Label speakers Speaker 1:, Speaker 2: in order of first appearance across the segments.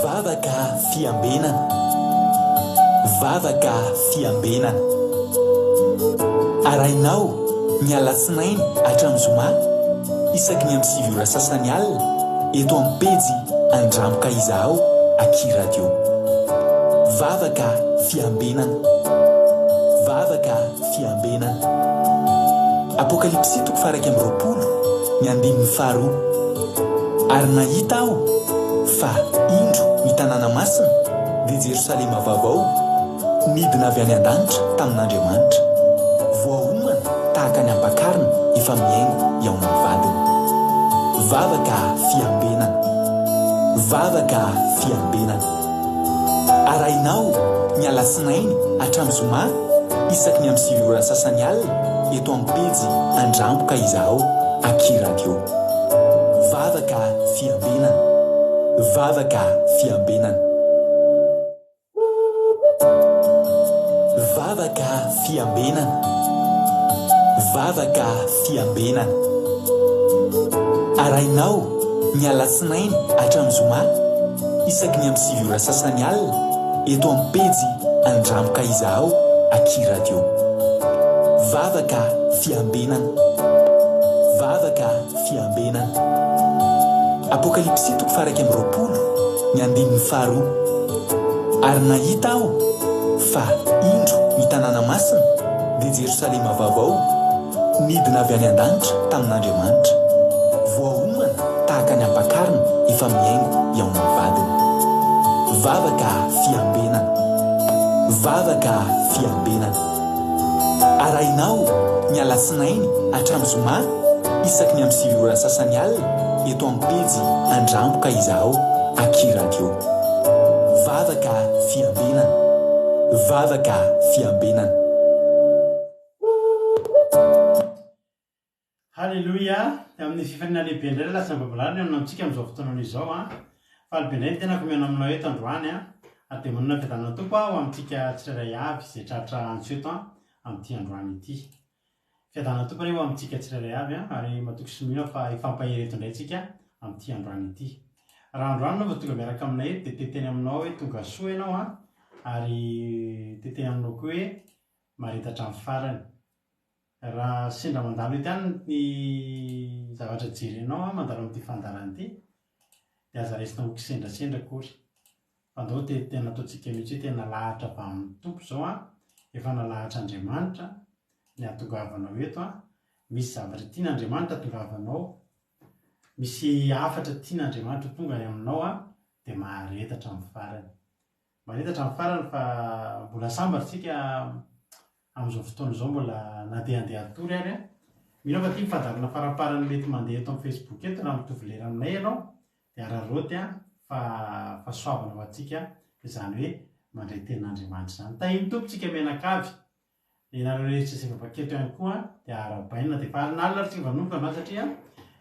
Speaker 1: Vavaka fiambenana, vavaka fiambenana. Arainao ny alatsinainy hatramin'ny zoma isaky ny amin'ny 7 sasany alina eto amin'ny pejy Andramoka Izaho Aky Radio. Vavaka fiambenana, vavaka fiambenana. Apokalipsy 1:20 ny 15. Ary nahita aho fa indro ny tanàna masina dia Jerosalema vaovao midina avy any an-danitra tamin'Andriamanitra, voahomana tahaka ny ampakarina efa miaingo eo amin'ny vadiny. Vavaka fiambenana, vavaka fiambenana. Arainao ny alatsinainy hatramin'ny zoma isaky ny amin'ny 7 sasany alina eto amin'ny pejy Andramoka Izaho Aky Radio. Vavaka fiambenana, vavaka fiambenana. Vavaka fiambenana, vavaka fiambenana. Arainao ny alatsinainy hatramin'ny zoma isaky ny amin'ny 7 sasany alina eto amin'ny pejy Andramoka Izaho Aky Radio. Vavaka fiambenana, vavaka fiambenana. Apokalipsy 1:20 ny 12. Ary nahita aho fa indro ny tanàna masina dia Jerosalema vaovao midina avy any an-danitra tamin'Andriamanitra, voahomana tahaka ny ampakarina efa miaingo eo amin'ny vadiny. Vavaka fiambenana, vavaka fiambenana. Arainao ny alatsinainy hatramin'ny zoma isaky ny amin'ny 7 sasany alina eto amin'ny pejy Andramoka Izaho Aky Radio. Vavaka fiambenana, vavaka fiambenana.
Speaker 2: Halleluja. Amin'ny fifanina lehibe indray lasa babalany aminantsika amin'izao fotoana izao fa lehibe ny tena komena aminao eto androany ary dia manana fiadanana tompo ho amintsika tsirairay avy izay tratra antseto amin'ity androany ity. Fiadanana tompo ho amintsika tsirairay avy ary matoky sy mino fa ifampahereto indray tsika amin'ity androany ity. Raha androany anao tonga miaraka aminay dia teteny aminao hoe tonga soa ianao ary teteny aminao koa hoe maritatra amin'ny farany. Raha sendra mandalo eto ihany ny zavatra jerenao mandalo amin'ity fandarana ity dia aza resina ho kisendrasendra kory. Fa andao tena ataontsika mihitsy hoe tena lahatra avy amin'ny tompo izao efa nalahatra Andriamanitra ny ahatongavanao eto misy zavatra tian'Andriamanitra ahatongavanao, misy hafatra tian'Andriamanitra tonga any aminao dia maharetatra amin'ny farany. Maharetatra amin'ny farany fa mbola sambatsika amin'izao fotoana izao mbola nandehandeha atory ary mino fa tia fandarana faraparany mety mandeha eto amin'ny Facebook eto raha mitovy lera aminay ianao dia araroty fa soavana ho antsika izany hoe mandray tenin'Andriamanitra izany. Tahiny tompontsika menakavy ianareo rehetra izay vaketo ihany koa dia arabaina dia fahalinalina ary tsy vanomboka satria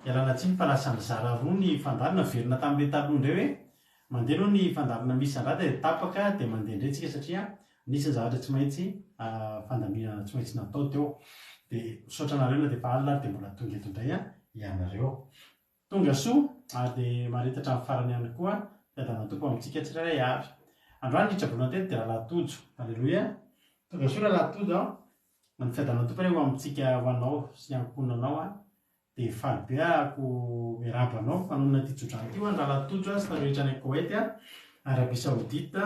Speaker 2: ialana tsiny fa lasa mizara roa ny fandarana verina tamin'ilay taloha indray hoe mandeha aloha ny fandarana misy andrata dia tapaka dia mandeha indray tsika satria nisy ny zavatra tsy maintsy fandaminana tsy maintsy natao teo dia misaotra anareo na dia fahalinana dia mbola tonga eto indray ianareo. Tonga soa dia maritatra amin'ny farany ihany koa fiadanana tompo amintsika tsirairay avy. Androany hitrabolana tety dia rahalatojo. Halleluja. Tonga soa rahalatojo ny fiadanana tompo ho amintsika ho anao sy ny ankonanao dia faly be ako miarabanao fanonona ity tsodrano ity rahalatojo sy tarehetra ny Koety, Arabia Saodita,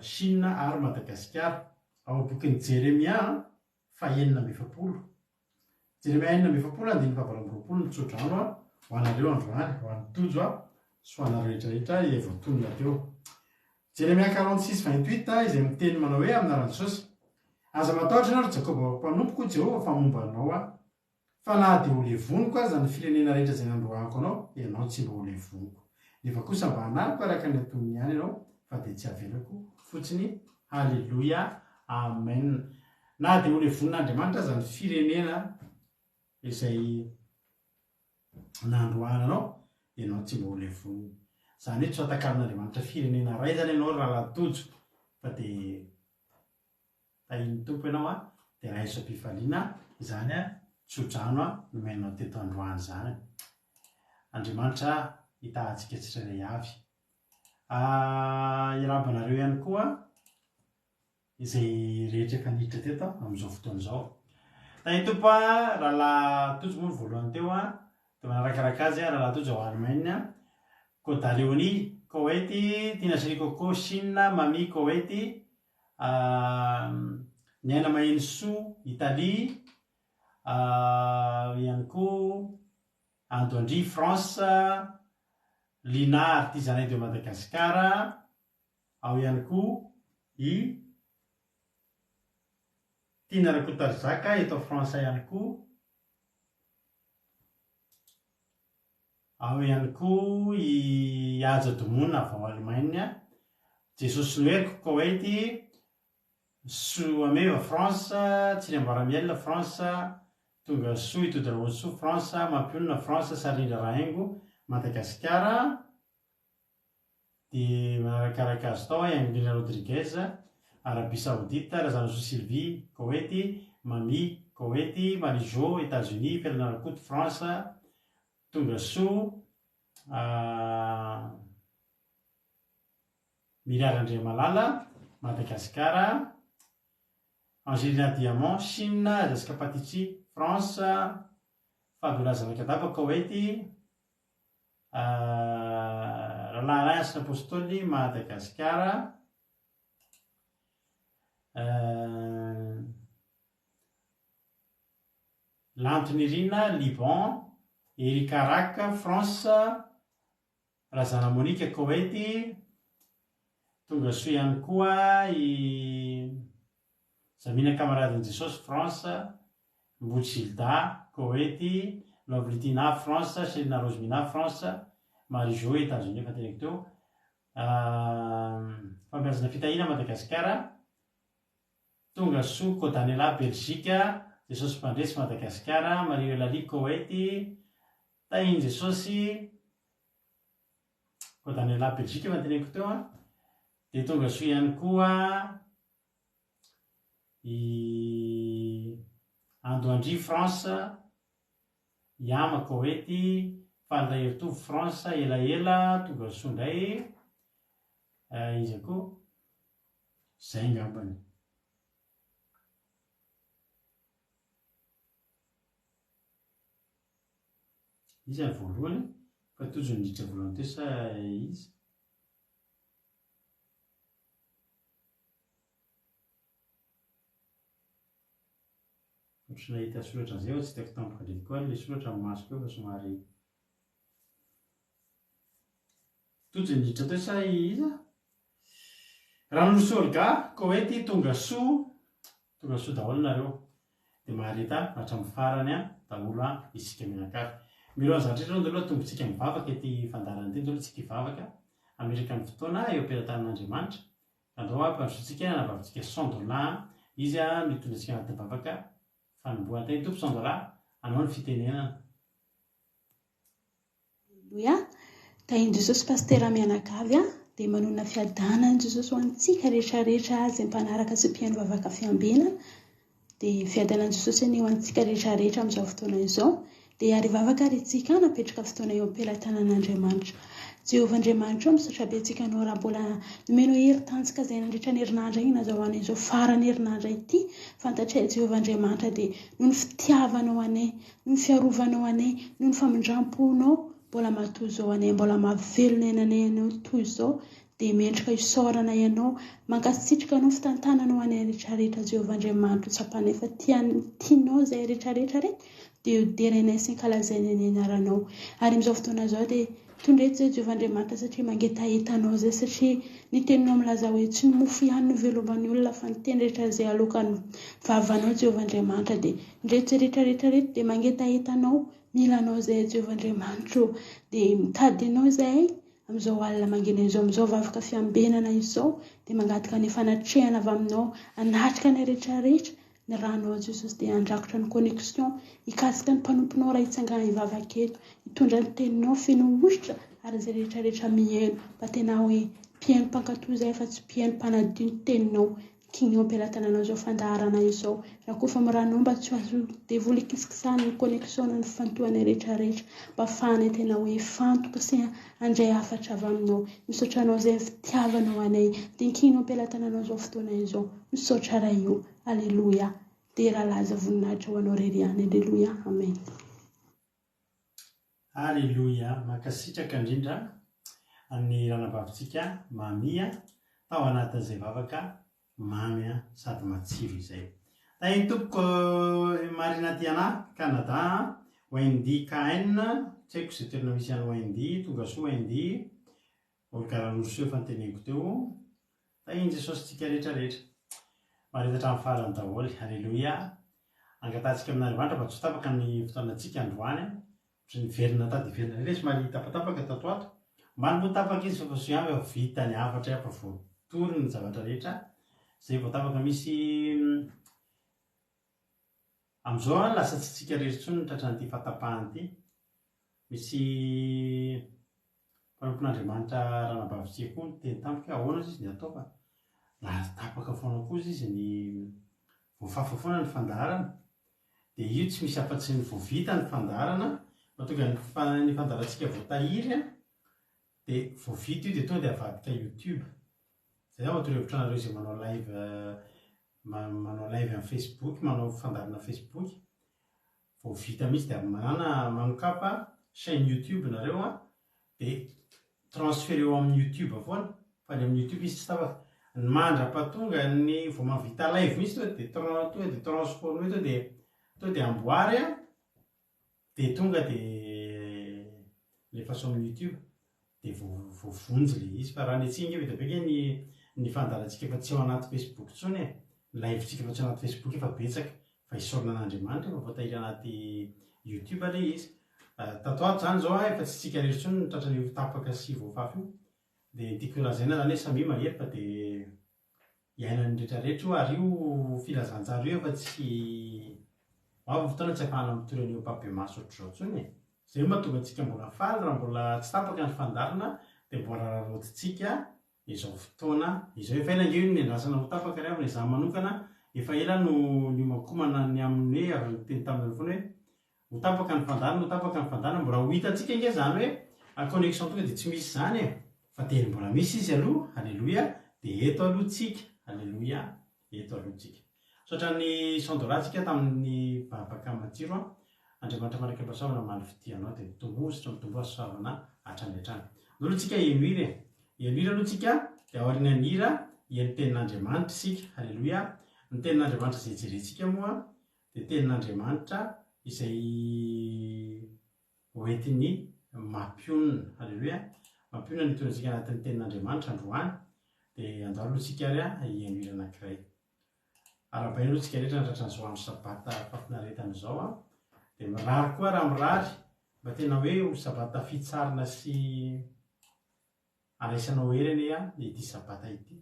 Speaker 2: Chine ary Madagasikara. Ao bokin'ny Jeremia 9:20. Jeremia 9:20 andiny 7:20 ny tsodrano ho anareo androany, ho an'ny tojo sy ho anareo rehetrarehetra izay voatonona teo. Jeremia 46:28 izay miteny manao hoe amin'ny anaran'i Jesosy: aza matahotra ianao Jakoba mpanompoko Jehovah fa momba anao fa na dia ho levoniko aza ny firenena rehetra izay nandroahako anao, ianao tsy mba ho levoniko. Nefa kosa mba hanariko araka ny ataony ihany ianao fa dia tsy avelako fotsiny. Halleluja, amen. Na dia ho levon'Andriamanitra aza ny firenena izay nandroahana anao, ianao tsy mba ho levoniny. Izany hoe tsy fatakarin'Andriamanitra firenena ray zany ianao raha latojo fa dia tahiny tompo ianao dia raha iso-pifaliana izany tsodrano no menao teto androany izany. Andriamanitra hitahantsika tsirairay avy. Irabanareo ihany koa izay rehetra efa niditra teto amin'izao fotoana izao. Tahitopa rahalahy Tojo moa ny voalohany teo dia manarakaraka azy rahalahy Tojo ao Allemagne, Côte d'Ivoire, Koweït, Tinasri Coco, Chine, Mami, Koweït, Niaina Maheno Soa, Italie, ihany koa Andondry, France, Lina Artisanat de Madagascar, ao ihany koa i Tina Rakotarzaka eto France ihany koa, ao ihany koa i Aja Domona avy ao Allemagne, Jesosy Noeriko Koweït, Soameva France, Tsirambaramiel France, Tonga Soa Itodraoso France, Mampionina France, Sarindra Rahaingo Madagascar, dia manarakaraka azy tao Angelina Rodriguez Arabie Saoudite, Razanazo Sylvie Koweït, Mami Koweït, Marijo États-Unis, Ferdinand Rakoto France, Tonga Soa, Mirary Andriamalala Madagascar, Angelina Diamant Chine, Jessica Patici France, Fabiola Kadaba Koweït, Rahalahy Asina Apostoli Madagascar, Lantony Liban, Erika Rak France, Razana Monique Koweït, Tonga Soa ihany koa i Zamina Camarade Jesosy France, Mbotsilda Koweït, Lovlitina France, Selina Rosemina France, Marijo États-Unis efa teneko teo, Fampirazana Fitahina Madagascar, Tonga Soa Kodanela Belgique, Jesosy Mpandresy Madagascar, Mario Lali Koweït, Tahiny Jesosy Kodanela Belgique efa teneko teo, dia Tonga Soa ihany koa i Andoandry France, Yama Koweït, Faldahertov France, elaela Tonga Soa indray, izy koa zay ngambany. Izy any voalohany fa Tojo niditra voalohany teo sa izy? Ohatrany nahita soratra an'izay tsy tiako tampoka ndraiky koa ilay soratra amin'ny masoko eo fa somary Tojo niditra teo sa iza? Ranonso Olga Koweït, Tonga Soa daholo nareo dia maharita hatramin'ny farany daholo isika mianakavy. Milo any zavatra aloha aloha tongotsika mivavaka ety fandarana ety aloha tsika hivavaka Amerika ny fotoana eo am-pelatanan'Andriamanitra. Andao ampanzotsika navavitsika $100 izy no hitondratsika anaty vavaka fanombohana teny tompo $100 anao ny fitenenana.
Speaker 3: Aleluia. Tahiny Jesosy pastera mianakavy dia manona fiadanany Jesosy ho antsika rehetrarehetra izay mpanaraka sy mpihaino vavaka fiambinana, dia fiadanany Jesosy ny ho antsika rehetrarehetra amin'izao fotoana izao, dia ary vavaka ary itsika napetraka fotoana eo am-pelatanan'Andriamanitra. Jehovah Andriamanitra misaotra be antsika anao raha mbola nomeno heri-tanjaka izay nandritra ny herinandro iny nazahoana izao farany herinandro ity, fantatray Jehovah Andriamanitra dia noho ny fitiavanao anay, noho ny fiarovanao anay, noho ny famindramponao mbola matoy izao anay, mbola mahavelona anay anao toy izao, dia mendrika isaorana ianao, mankasitrika anao fitantananao anay rehetrarehetra Jehovah Andriamanitra tsapanay fa tianao izay rehetrarehetra rehetra dia hoderanay sy nkalazainay ny anaranao. Ary amin'izao fotoana izao dia tondreto izay Jehovah Andriamanitra satria mangetahetanao izay, satria ny teninao milaza hoe tsy ny mofo ihany no velomany olona fa ny teny rehetra izay alokany vavanao Jehovah Andriamanitra, dia ndreto izay rehetrarehetra dia mangetahetanao milanao izay Jehovah Andriamanitra, dia mitady ianao izay amin'izao alina mangina izao, amin'izao vavaka fiambenana izao, dia mangataka ny fanatrehana avy aminao, anatrika ny rehetrarehetra ny ranao Jesosy, dia andrakotra ny connexion hikasika ny mpanomponao raha hitsangana hivavaka eto, hitondra ny teninao feno ositra ary izay rehetrarehetra mihaino mba tena hoe mpihaino mpankatoy izay fa tsy mpihaino mpanadino teninao, kiny ampelantananao zao fandarana izao raha koa fa miranomba tsy azo devoly kisikisany ny connexion ny fantohana rehetrarehetra mba fahany tena hoe fantoka sy andray afatra avy aminao misaotranao zay fitiavanao anay dia kiny ampelantananao zao fotoana izao misaotra raha io alleloia dia raha laza voninahitra ho anao reriany alleloia amen.
Speaker 2: Alleloia, mankasitraka indrindra amin'ny ranabavitsika mamia tao anatin'izay vavaka mamy sady matsiro izay. Tainy tompoko marina tiana Canada Wendy KN, tsy haiko izay toerana misy any Wendy, tonga soa Wendy, olon-karanoso fanteneniko teo. Tainy Jesosy tsika rehetrarehetra maritatra amin'ny farany daholo. Alleloia. Angatantsika amin'Andriamanitra mba tsy ho tapaka ny fotoanantsika androany sy ny verina tady verina rehetra somary tapatapaka tato ato. Mbaly moa tapaka izy fa so ihany vita ny afatra efa voatory ny zavatra rehetra zay voatapaka misy amin'izao lasa tsy tsika rehetra intsony ny tratran'ity fatapahany ity. Misy mpanompon'Andriamanitra ranabavitsika koa teny tampoka ahoana izy ny atao fa tapaka foana koa izy ny voafafa foana ny fandarana dia io tsy misy afa-tsy ny voavita ny fandarana mahatonga ny fandarantsika voatahiry dia voavita io dia tonga dia avadika YouTube. Zay aho mahatonga hevitranareo izay manao live amin'ny Facebook, manao fandarana Facebook voavita mihitsy dia manokapa chaîne YouTube nareo dia transféreo amin'ny YouTube foana fa ny amin'ny YouTube izy tsy tapaka. Ny mandra-pahatonga ny vao mahavita live mihitsy tonga dia transformé tonga dia amboary dia tonga dia lefa so amin'ny YouTube dia voavonjy le izy fa raha ny antsinga dia beka ny fandarantsika efa tsy ao anaty Facebook intsony live-tsika efa tsy anaty Facebook efa betsaka fa isaorana an'Andriamanitra efa voatahiry anaty YouTube le izy. Tato ato zany zao efa tsy tsika rehetra intsony tratran'ny tapaka sy voafafa io dia tiako lazaina zany hoe samy mahery fa dia iainan'ny rehetrarehetra io ary io filazantsara io efa tsy avy fotoana tsy ahafahana mitorana eo mpabe-maso ohatr'izao intsony. Zay mahatonga antsika mbola faly raha mbola tsy tapaka ny fandarana dia mbola rararotintsika izao fotoana izao. Efa ela angeo ny andrasana ho tapaka ry amin'izany manokana efa ela no niomankomana ny amin'ny hoe avy teny tamin'ny foana hoe ho tapaka ny fandarana mbola ho hitantsika inge zany hoe connexion tonga dia tsy misy zany fa teny mbola misy izy aloha. Alleloia. Dia eto alohantsika. Alleloia. Eto alohantsika. Soatran'ny sandorantsika tamin'ny vavaka matsiro Andriamanitra marika pasaona maly fitianao dia mitombositra mitombo asoavana hatrany hatrany. Alohantsika ihira alohantsika dia aoriana ny hira ny tenin'Andriamanitra isika. Alleloia. Ny tenin'Andriamanitra izay jerentsika moa dia tenin'Andriamanitra izay hoentiny mampionona. Alleloia. Mampionona ny tonantsika anatin'ny tenin'Andriamanitra androany dia andao alohantsika ary ihira anankiray. Arabaina alohantsika rehetra ny tratran'izao andro sabata fafinaretan'izao dia mirary koa raha mirary mba tena hoe ho sabata fitsarina sy araisanao heriny ity sabata ity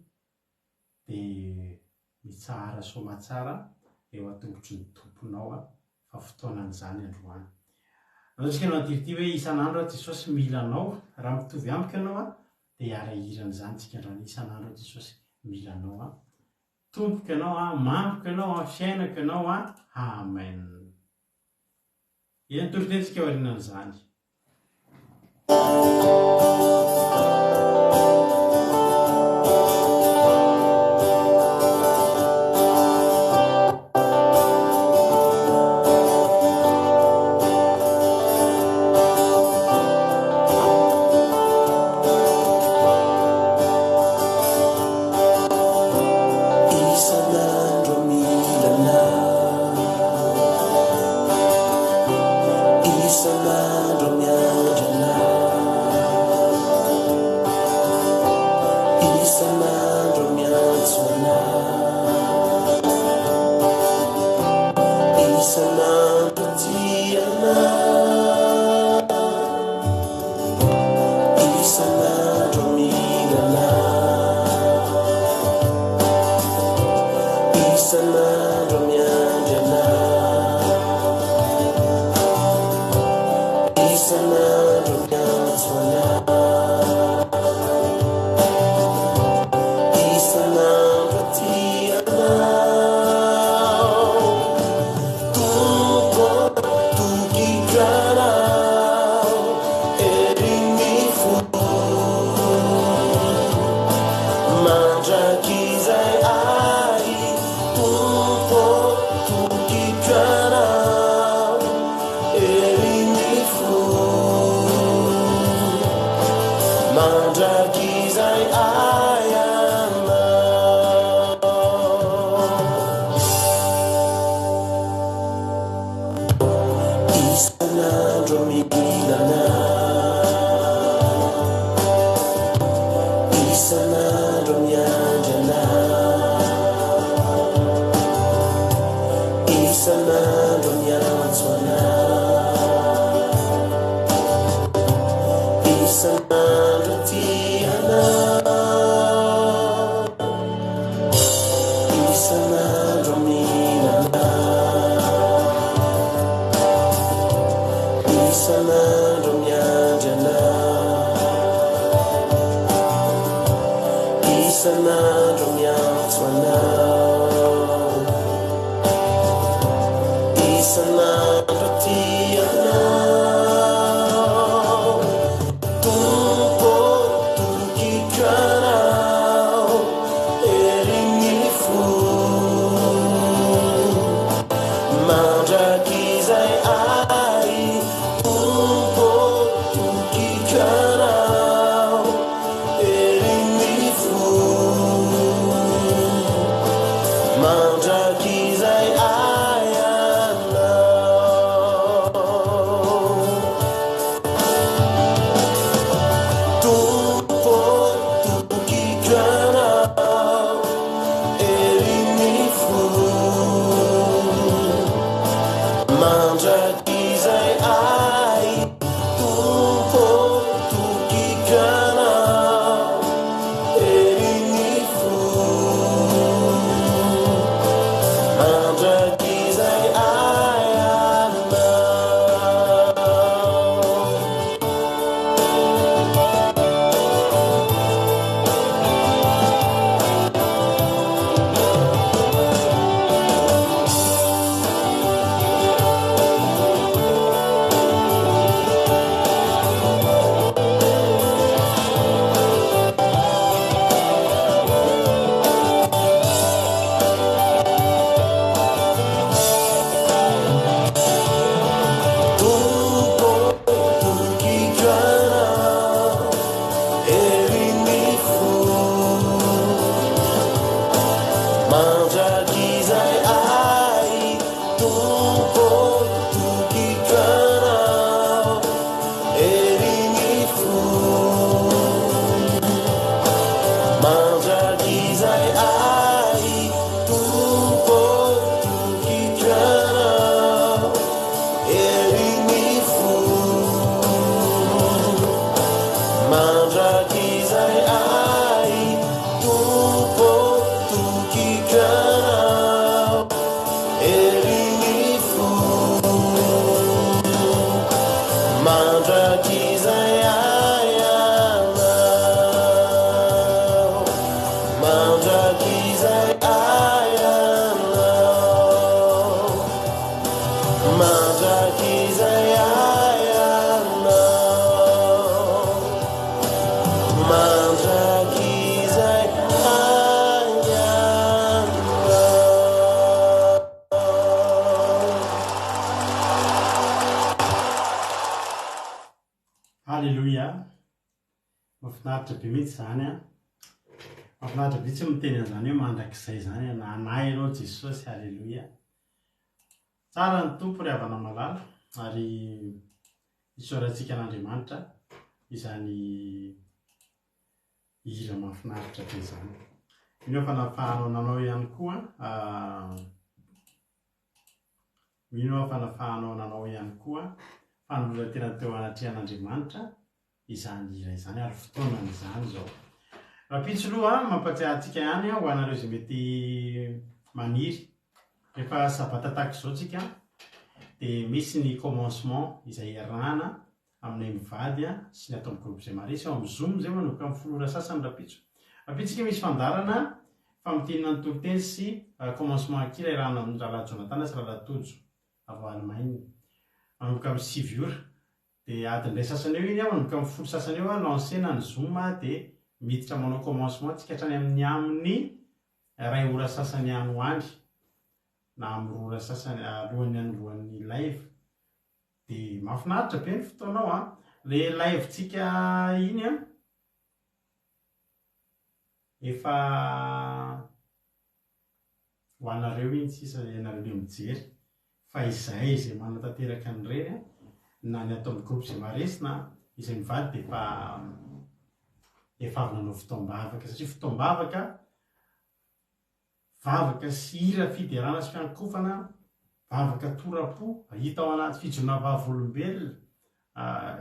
Speaker 2: dia mitsara soma tsara eo an-tongotry ny tomponao fa fotoanan'izany androany. Alohantsika no antirity hoe isan'andro Jesosy mila anao raha mitovy amiko ianao dia hiara-hiran'izany tsika androany. Isan'andro Jesosy mila anao tompoko ianao mamiko ianao fiainako ianao amen. Eny toritentsika aorianan'izany.
Speaker 4: Listen mandrakizay ayana isanandro migilana isanandro miandrana isanandro miantsoana isanandro tiana isanandro milana isanandro miandrana isanandro miantsoana isanandro tiana tumpo tukikanao erinifo mandrakizay ay tumpo tukikanao erinifo mandrakizay ayana tumpo tukikanao erinifo mandrakizay ay tumpo tukikanao erinifo mandrakizay ayana tumpo tukikanao erinifo mandrakizay ay tumpo tukikanao erinifo mandrakizay ay tumpo tukikanao erinifo mandrakizay ay tumpo tukikanao erinifo mandrakizay ayana mandrakizay ayana mandrakizay ayana mandrakizay
Speaker 2: Halleluja. Mahafinaritra be mihitsy zany a. Mahafinaritra be tsy miteny an'izany hoe mandrakizay zany na anahy ianao Jesosy. Halleluja. Tsara ny tompo ry havana malala ary isaorantsika an'Andriamanitra izany hira mahafinaritra be zany. Mino fa nafahanao nanao ihany koa mino fa nafahanao nanao ihany koa fanoloran-tena teo anatrehan'Andriamanitra izany hira izany ary fotoana izany zao. Rapitsoloha mampatsiahy antsika ihany ho anareo izay mety maniry rehefa sabata tahaka izao tsika dia misy ny commencement izay iarahana aminay mivady sy ny atao amin'ny groupe izay marisy ao amin'ny Zoom izay manomboka amin'ny folora sasany rapitso. Rapitsika misy fandarana famontenana ny toloteny sy commencement kira iarahana amin'ny Rala Jonatana sy Rala Tojo avy Allemagne manomboka amin'ny 6 ora dia adiny iray sasany eo iny manomboka amin'ny folo sasany eo lancena ny Zoom dia miditra manao commencement tsika hatrany amin'ny ray ora sasany any ho any na amin'ny ora sasany alohan'ny live dia mahafinaritra be ny fotoanao a. Le live tsika iny efa ho anareo mihitsy isa ianareo le mijery fa izay zay manatanteraka an'ireny na ny atao amin'ny groupe zay maresina izay mivady de efa avy nanao fotoam-bavaka satria fotoam-bavaka vavaka sy hira fiderana sy fiankofana vavaka torapo hita ao anaty fijona vavolombelona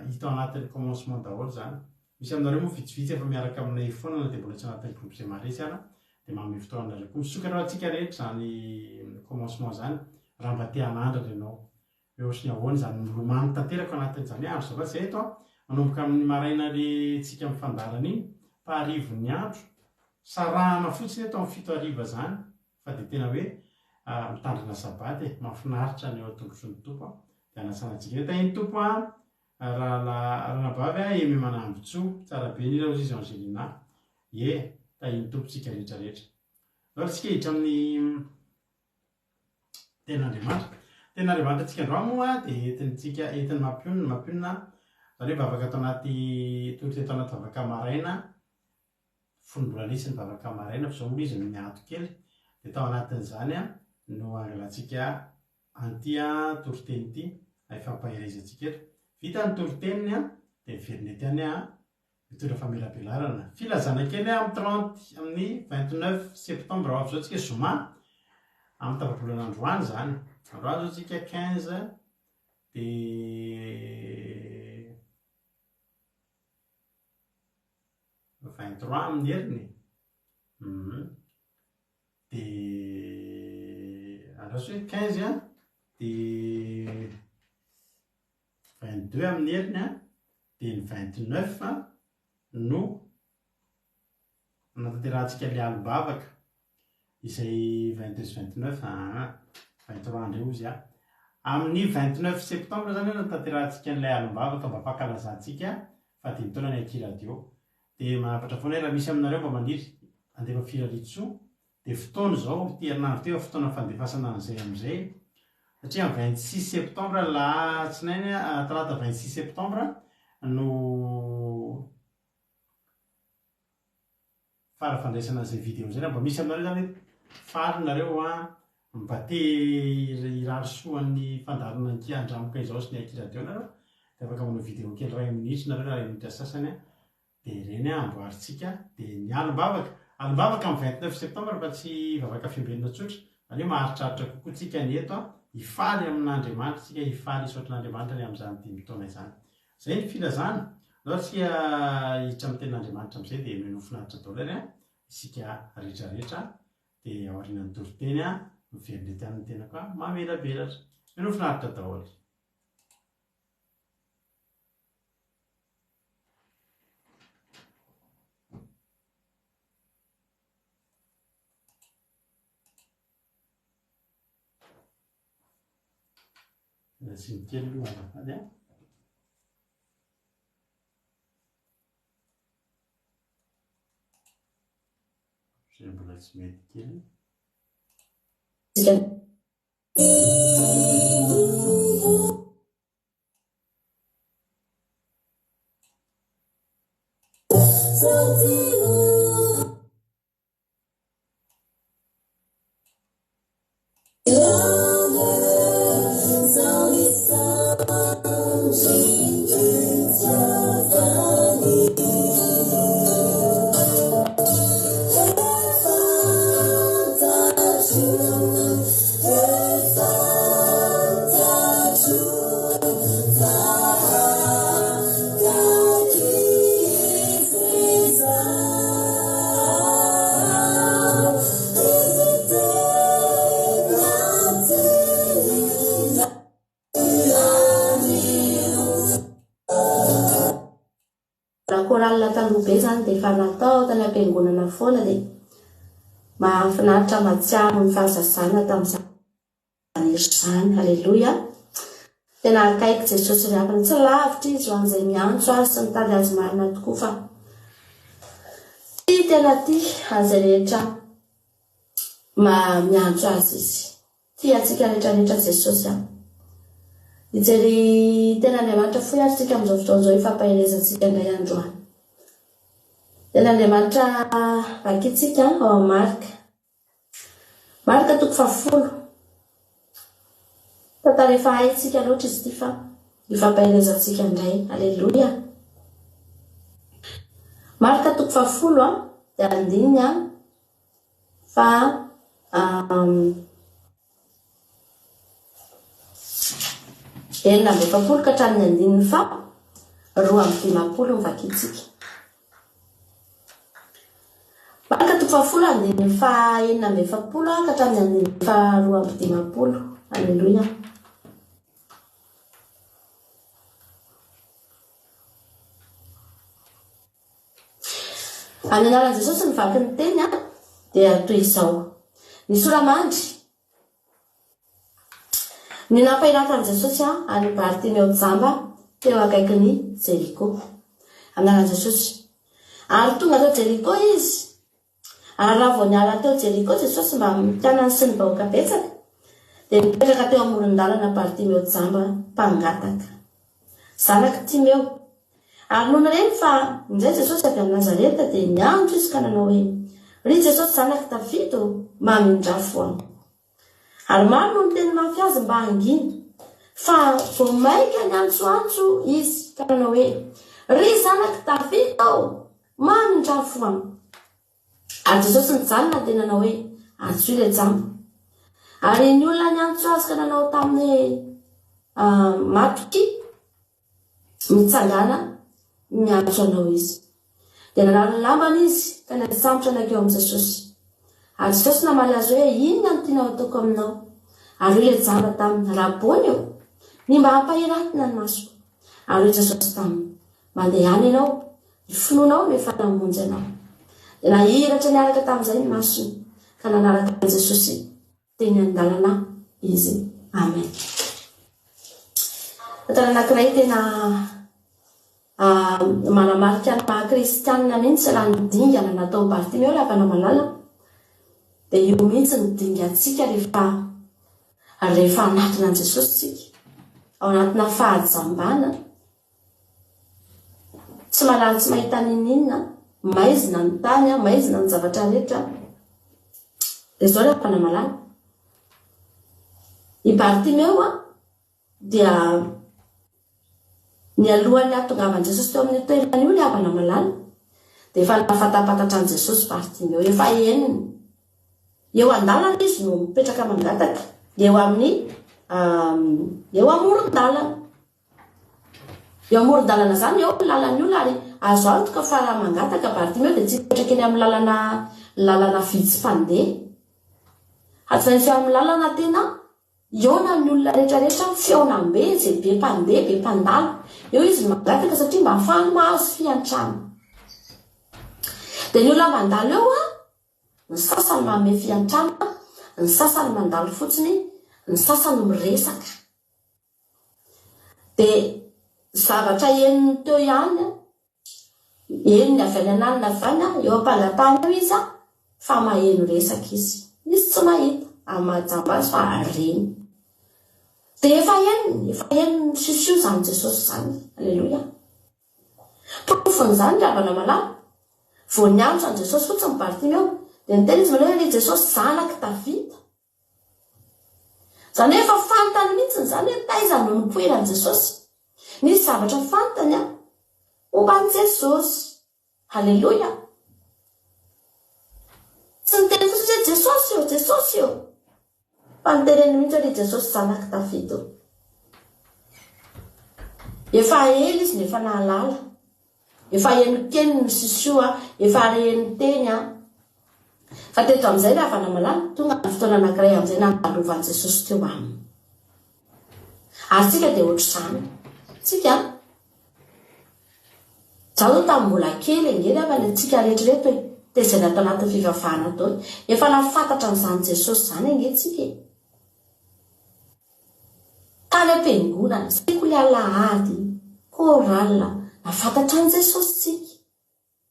Speaker 2: hita ao anatin'ny commencement daholo zany misy aminareo moa vitsivitsy efa miaraka aminay foana na dia mbola tsy anatin'ny groupe zay maresy ara dia manome fotoanareo koa misokatra antsika rehetra zany commencement zany raha mba te hanandrana ianao eo sy ny ahoany zany milomano tanteraka anatin'izany andro zavatry zay eto manomboka amin'ny maraina le tsika mifandarana iny paharivon'ny andro sarahana fotsiny eto amin'ny 7 hariva zany fa dia tena hoe mitandrina sabaty mahafinaritra ny eo an-tongotry ny tompo dia anasanantsika eta iny tompo raha nabavy emy manambotso tsara be ny raha izy Angelina tahiny tompontsika rehetrarehetra tsika hiditra amin'ny ten'Andriamanitra tsika androa moa dia entiny mampionina zany hoe vavaka atao anaty tohitra atao anaty vavaka maraina fonimbola nisy ny vavaka maraina fa zao moa izy miato kely dia tao anatin'izany no angalantsika anty toriteny ity ifampahirezantsika eto vita ny toriteniny dia miveriny ety any mitondra famelabelarana filazana kely amin'ny 30 amin'ny 29 septembre avy zao tsika zoma amin'ny tapabolana androany zany androany zao tsika 15 dia 23 amin'ny heriny dia andraso hoe 15 dia 22 amin'ny heriny dia ny 29 no natanterantsika le alobavaka izay 22-29 23 andreo izy amin'ny 29 septembre zany natanterantsika n'ilay alobavaka mba fankalazantsika fa dimy taona ny akiradio dia manapatra foana raha misy aminareo mba maniry andefa firaritso dia fotoana zao ty herinandro teo fotoana fandefasana an'izay amin'izay satria amin'ny 26 septembre latsinainy talata 26 septembre no farafandraisana an'izay vidéo zay mba misy aminareo zany faly nareo mba te irarosoan'ny fandarana ny andramoka izao sy ny akiradio nareo dia afaka manao vidéo kely 1 minitra nareo raha minitra sasany dia ireny amboaritsika dia ny alombavaka amin'ny 29 septembre fa tsy vavaka fiambelona tsotra zany hoe maharitraritra kokoa tsika ny eto hifaly amin'Andriamanitra tsika hifaly isotran'Andriamanitra ny amin'izany dimy taona izany zay ny filazana zao tsika hiditra amin'ny tenin'Andriamanitra amin'izay dia mino finaritra daholo isika rehetrarehetra dia aorianan'ny toriteny miveriny ety amin'ny tena koa mamelabelatra mino finaritra daholo sy ny kely aloha azafady zay mbola tsy mety kely
Speaker 5: koralina taloha be zany dia efa natao tany am-piangonana foana dia mahafinaritra matsiaro ny fahazazana tamin'izany zany halleloia tena akaiky Jesosy riakany tsy lavitra izy ho an'izay miantso azy sy mitady azy marina tokoa fa tena tia azy rehetra miantso azy izy tia atsika rehetrarehetra Jesosy hijery tena Andriamanitra foy ary tsika amin'izao fotoan'izao ifampahelezantsika indray androany Tena Andriamanitra vakitsika ao amin'ny Marika toko 10. Tantara efa haitsika loatra izy ity fa ifampahelezantsika indray. Alleluia. Marika toko 10 dia andininy fa 7 ka hatramin'ny andininy fa 2:10 vakitsika. Marika toko 10 andininy fa 7 ka hatramin'ny andininy fa 2:10. Alleluia. Amin'ny anaran'i Jesosy ny vaky ny teny dia toy izao. Ny soramandry ny nampahiratan'i Jesosy any Bartimeo jamba teo akaikin'ny Jeriko. Amin'ny anaran'i Jesosy. Ary tonga teo Jeriko izy. Ary raha vao niala teo Jeriko Jesosy mba mitianany sy ny vahoaka betsaka dia mipetraka teo amoron-dalana Bartimeo jamba mpangataka. Zanaky Timeo. Ary noho reny fa indray Jesosy avy amin'ny Nazareta dia niantso izy ka nanao hoe, ry Jesosy zanaky Davida, mamindrafo aho. Ary maro no teny mafiazy mba hanginy fa vao maika niantsoantso izy ka nanao hoe, ry zanaky Davida, mamindrafo aho. Ary Jesosy nijanona dia nanao hoe, antso ilay jamba. Ary ny olona niantso azy ka nanao tamin'ny matoky mitsangana miantso anao izy. Dia nanalo ny lambany izy ka nasambotra anakeo amin'ny Jesosy. Ary Jesosy namaly azy hoe, inona no tianao ataoko aminao? Ary ilay jamba taminy, Rabony io, ny mba hampahiratina ny masoko. Ary hoe Jesosy taminy, mandeha any ianao, ny finoanao rehefa namonjy anao. Dia nahiratra niaraka tamin'izay ny masony ka nanaraka an'i Jesosy teny an-dalana izy. Amen. Tantara anankiray tena manamarika ny maha-kristianina mihitsy raha ny dingana natao Bartimeo rehefa namalala. Dia io mihitsy ny dingantsika rehefa anatina an'i Jesosy tsika. Ao anatina fahajambana. Tsy malala tsy mahita ninina, maizina ny tany, maizina ny zavatra rehetra. Dia izao rehefa namalala. I Bartimeo dia ny alohany ahatongavan'i Jesosy teo amin'ny toerana io rehefa namalala. Dia efa nafatapatatra an'i Jesosy Bartimeo, efa heniny. Eo an-dalana izy no mipetraka mangataka. Eo amoron-dalana. Eo amoron-dalana zany eo lalany io ary azo antoka fa raha mangataka Bartimeo dia tsy hipetraka eny amin'ny lalana vitsy mpandeha. Hatsy eo amin'ny lalana tena iona ny olona rehetrarehetra feonam-be izay be mpandeha be mpandalo. Eo izy mangataka satria mba ahafahany mahazo fiantrano. Dia ny olona mandalo eo ny sasany manome fiantrano, ny sasany mandalo fotsiny, ny sasany miresaka. Dia zavatra heniny teo ihany, heniny avy any anany na avy any eo am-pangatahana eo izy fa maheno resaka izy. Izy tsy mahita amahajamba azy fa reny. Dia efa heniny sisio zany Jesosy zany. Alleluia. Profon'izany raha namalala. Vao niantso an Jesosy fotsiny Bartimeo dia niteny izy manao hoe Jesosy zanaky Davida. Zany efa fantany mihitsy zany hoe taiza no nipoiran'i Jesosy. Nisy zavatra fantany momban'i Jesosy. Alleluia. Tsy niteny fotsiny hoe Jesosy io. Fa nitereny mihitsy hoe Jesosy zanaky Davida. Efa ela izy nefa nahalala. Efa henikeny ny sisio, efa reny teny. Fa teto amin'izay rehefa namalala, tonga ny fotoana anankiray amin'izay nanalovan'i Jesosy teo aminy. Ary tsika dia ohatr'izany. Tsika zao tamin'ny mbola kely engely fa ny tsika rehetrarehetra hoe tezana atao anatin'ny fivavahana tao. Efa nafantatra an'izany Jesosy zany engely tsika. Tany am-piangonana, sekoly alahady, korala, nafantatra an' Jesosy tsika.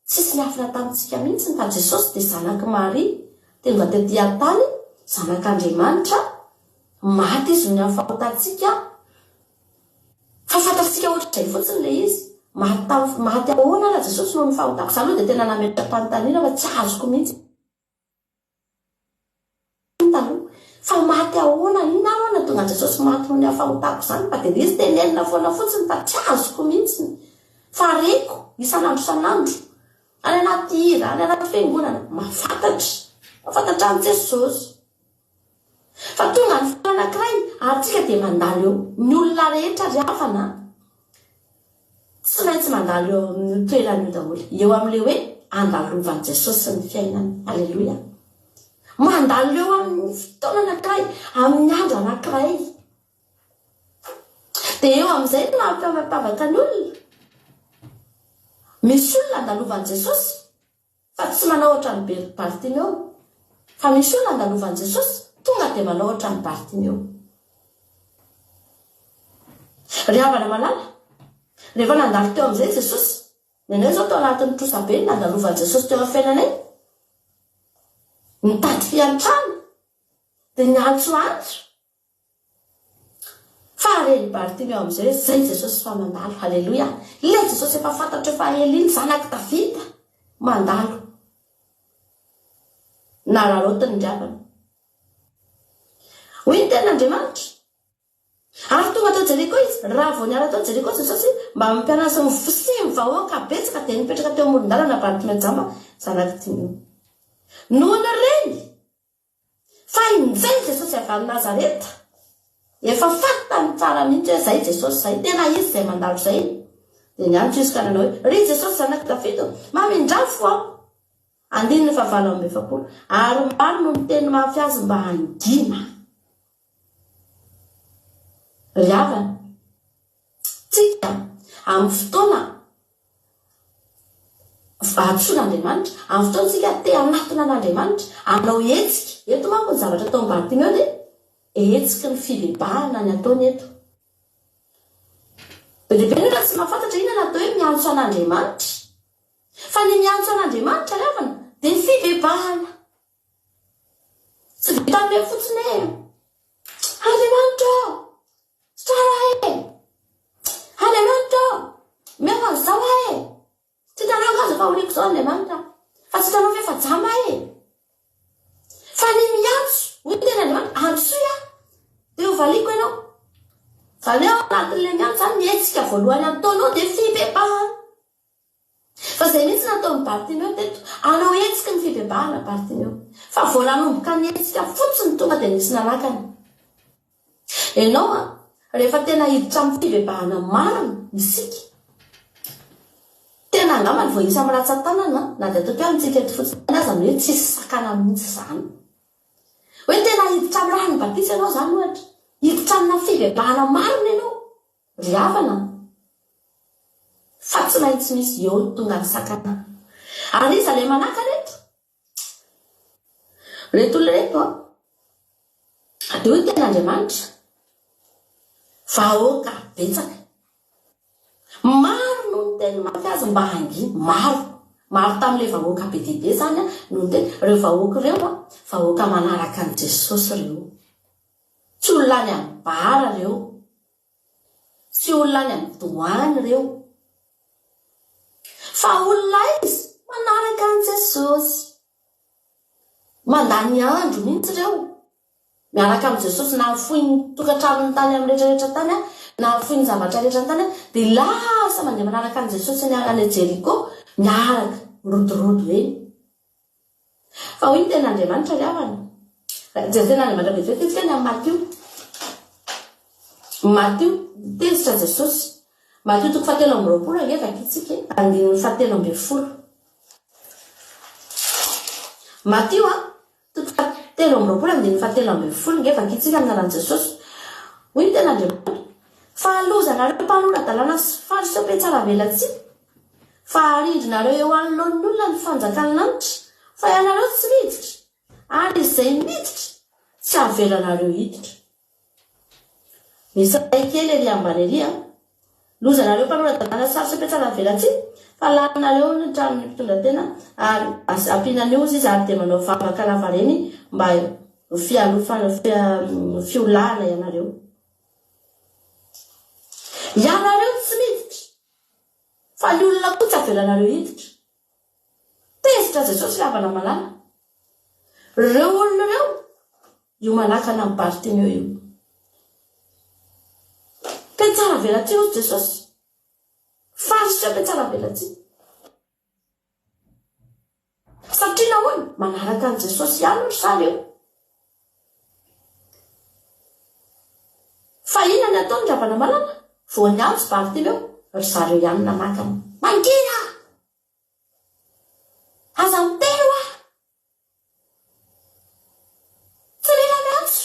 Speaker 5: Tsisy niafina tamintsika mihitsy fa Jesosy dia zanaky Maria, tonga tetỳ an-tany, zanak'Andriamanitra, maty izy no niafahotantsika. Fa fantatsika ohatr'izay fotsiny ilay izy, maty ahoana raha Jesosy no ny fahotako zany dia tena nametra-panontaniana fa tsy azoko mihitsy fa maty ahoana ina ahoana tonga Jesosy maty no ny fahotako zany fa dia izy tenenina foana fotsiny fa tsy azoko mihitsy fa reko isan'andro san'andro any anaty hira any anaty fiangonana mafantatra an Jesosy fa tonga ny fotoana anankiray atsika dia mandalo eo ny olona rehetra ry hafana tsy maintsy mandalo eo amin'ny toeran'io daholo eo amin'ilay hoe andalovan'i Jesosy ny fiainana. Alleluia. Mandalo eo amin'ny fotoana anankiray amin'ny andro anankiray dia eo amin'izay no mampavaka ny olona. Misy olona andalovan'i Jesosy fa tsy manao ohatran'ny Bartimeo, fa misy olona andalovan'i Jesosy tonga dia manao ohatran'ny Bartimeo. Ry havana malala, rehefa nandalo teo amin'izay Jesosy, nenay izao tao anatin'ny trosabe nandalovan'i Jesosy teo amin'ny fiainanay, nitady fiantrana dia niantsoantso fa reny Bartimeo amin'izay zay Jesosy fa mandalo. Halleluia. Ilay Jesosy efa fantatra fa Eliny zanaky Davida mandalo nararotiny ny havana hoy ny tenin'Andriamanitra. Ary tonga tao Jeriko izy, raha vao niara tao Jeriko Jesosy mba mampianasa ny vahoaka betsaka dia nipetraka teo amoron-dalana Bartimeo jamba zanaky Timeo. Noho ny reny fa injay Jesosy avy any Nazareta, efa fantany tsara mihitsy hoe zay Jesosy zay, tena izy zay mandalo zay. Dia niantso izy ka nanao hoe ry Jesosy zanaky Davida, mamindrafo aho. Andininy fa 7:20 ary maro no miteny mafy azy mba hangina. Ry havana, tsika amin'ny fotoana vatsoan'Andriamanitra, amin'ny fotoana tsika te anatona an'Andriamanitra anao hetsika. Eto manko ny zavatra tao Bartimeo dia hetsiky ny fibebahana ny ataony eto. Bebe ny raha tsy mahafantatra ina natao hoe miantso an'Andriamanitra, fa ny miantso an'Andriamanitra ry havana dia ny fibebahana. Tsy vita amin'ilay fotsiny hoe Andriamanitra tsara e, Andriamanitra miaka an'izao e, tsy hitanao angazy fa horiko izao Andriamanitra, fa tsy hitanao ve fa jamba e. Fa ny miantso hoy ny ten'Andriamanitra antsoia dia ho valiko ianao. Zany hoe ao anatin'ilay miantso zany mihetsika voalohany ataonao dia fibebahana. Fa izay mihitsy nataon'ny Bartimeo teto, anao hetsika ny fibebahana Bartimeo, fa vao nanomboka ny hetsika fotsiny tonga dia nisy nanakany. Ianao rehefa tena hiditra amin'ny fibebahana marina isika, tena angambany vao isa amin'ny ratsan-tanana na dia atao hoe amintsika eto fotsiny aza hoe tsisy sakana mihitsy zany. Hoe tena hiditra amin'ny rano batisa ianao zany ohatra, hiditra amina fibebahana marina ianao, ry havana, fa tsy maintsy misy eo tonga ny sakana. Ary iza ilay manaka reto olona reto dia hoy ten'Andriamanitra vahoaka betsaka, maro no ny teny mafy azy mba hangina, maro tamin'ilay vahoaka be dia be zany no ny teny. Ireo vahoaka ireo vahoaka manaraka an' Jesosy ireo, tsy olona any amin'ny bara ireo, tsy olona any amin'ny doany ireo, fa olona izy manaraka an' Jesosy. Mandany andro mihitsy ireo miaraka amin'i Jesosy, na fohy ny tokantranony tany amin'ny rehetrarehetra tany na fohy ny zavatra rehetra tany dia lasa mandeha manaraka an' Jesosy any Jeriko miaraka rodorodo eny. Fa hoy ny ten'Andriamanitra ry havana, ten'Andriamanitra vetivety ny amin'ny Matio tezitra Jesosy, Matio 7:20 angeva kitsika, 7:20. Matio 7:20 angeva kitsika amin'ny anaran'i Jesosy. Hoy ny ten'Andriamanitra, fahalozanareo mpanorandalàna sy fariseo mpiantsara velantsika, fa arindrinareo eo anoloan'ny olona ny fanjakany lanitra, fa ianareo tsy miditra, ary izay miditra tsy avelanareo hiditra. Misy ray kely ery ambany ery, lozanareo mpanorandalàna sy fariseo mpiantsara velantsika, fa laninareo ny tranon'ny mpitondra-tena ary ampianan'io izy ary dia manao vavaka lava reny mba fiolana ianareo. Ianareo tsy miditra fa ny olona koa tsy avelanareo hiditra tezitra Jesosy ravana malala reo olona reo io manakana amin'ny Bartimeo io petsara velatry ozy Jesosy faritra petsara velatry satria nahoana manaraka an Jesosy ihany ry zareo fa inona ny ataony ravana malala voany antso Bartimeo ry zareo ihany nanakana mangina aza mitelo a tsy mila miantso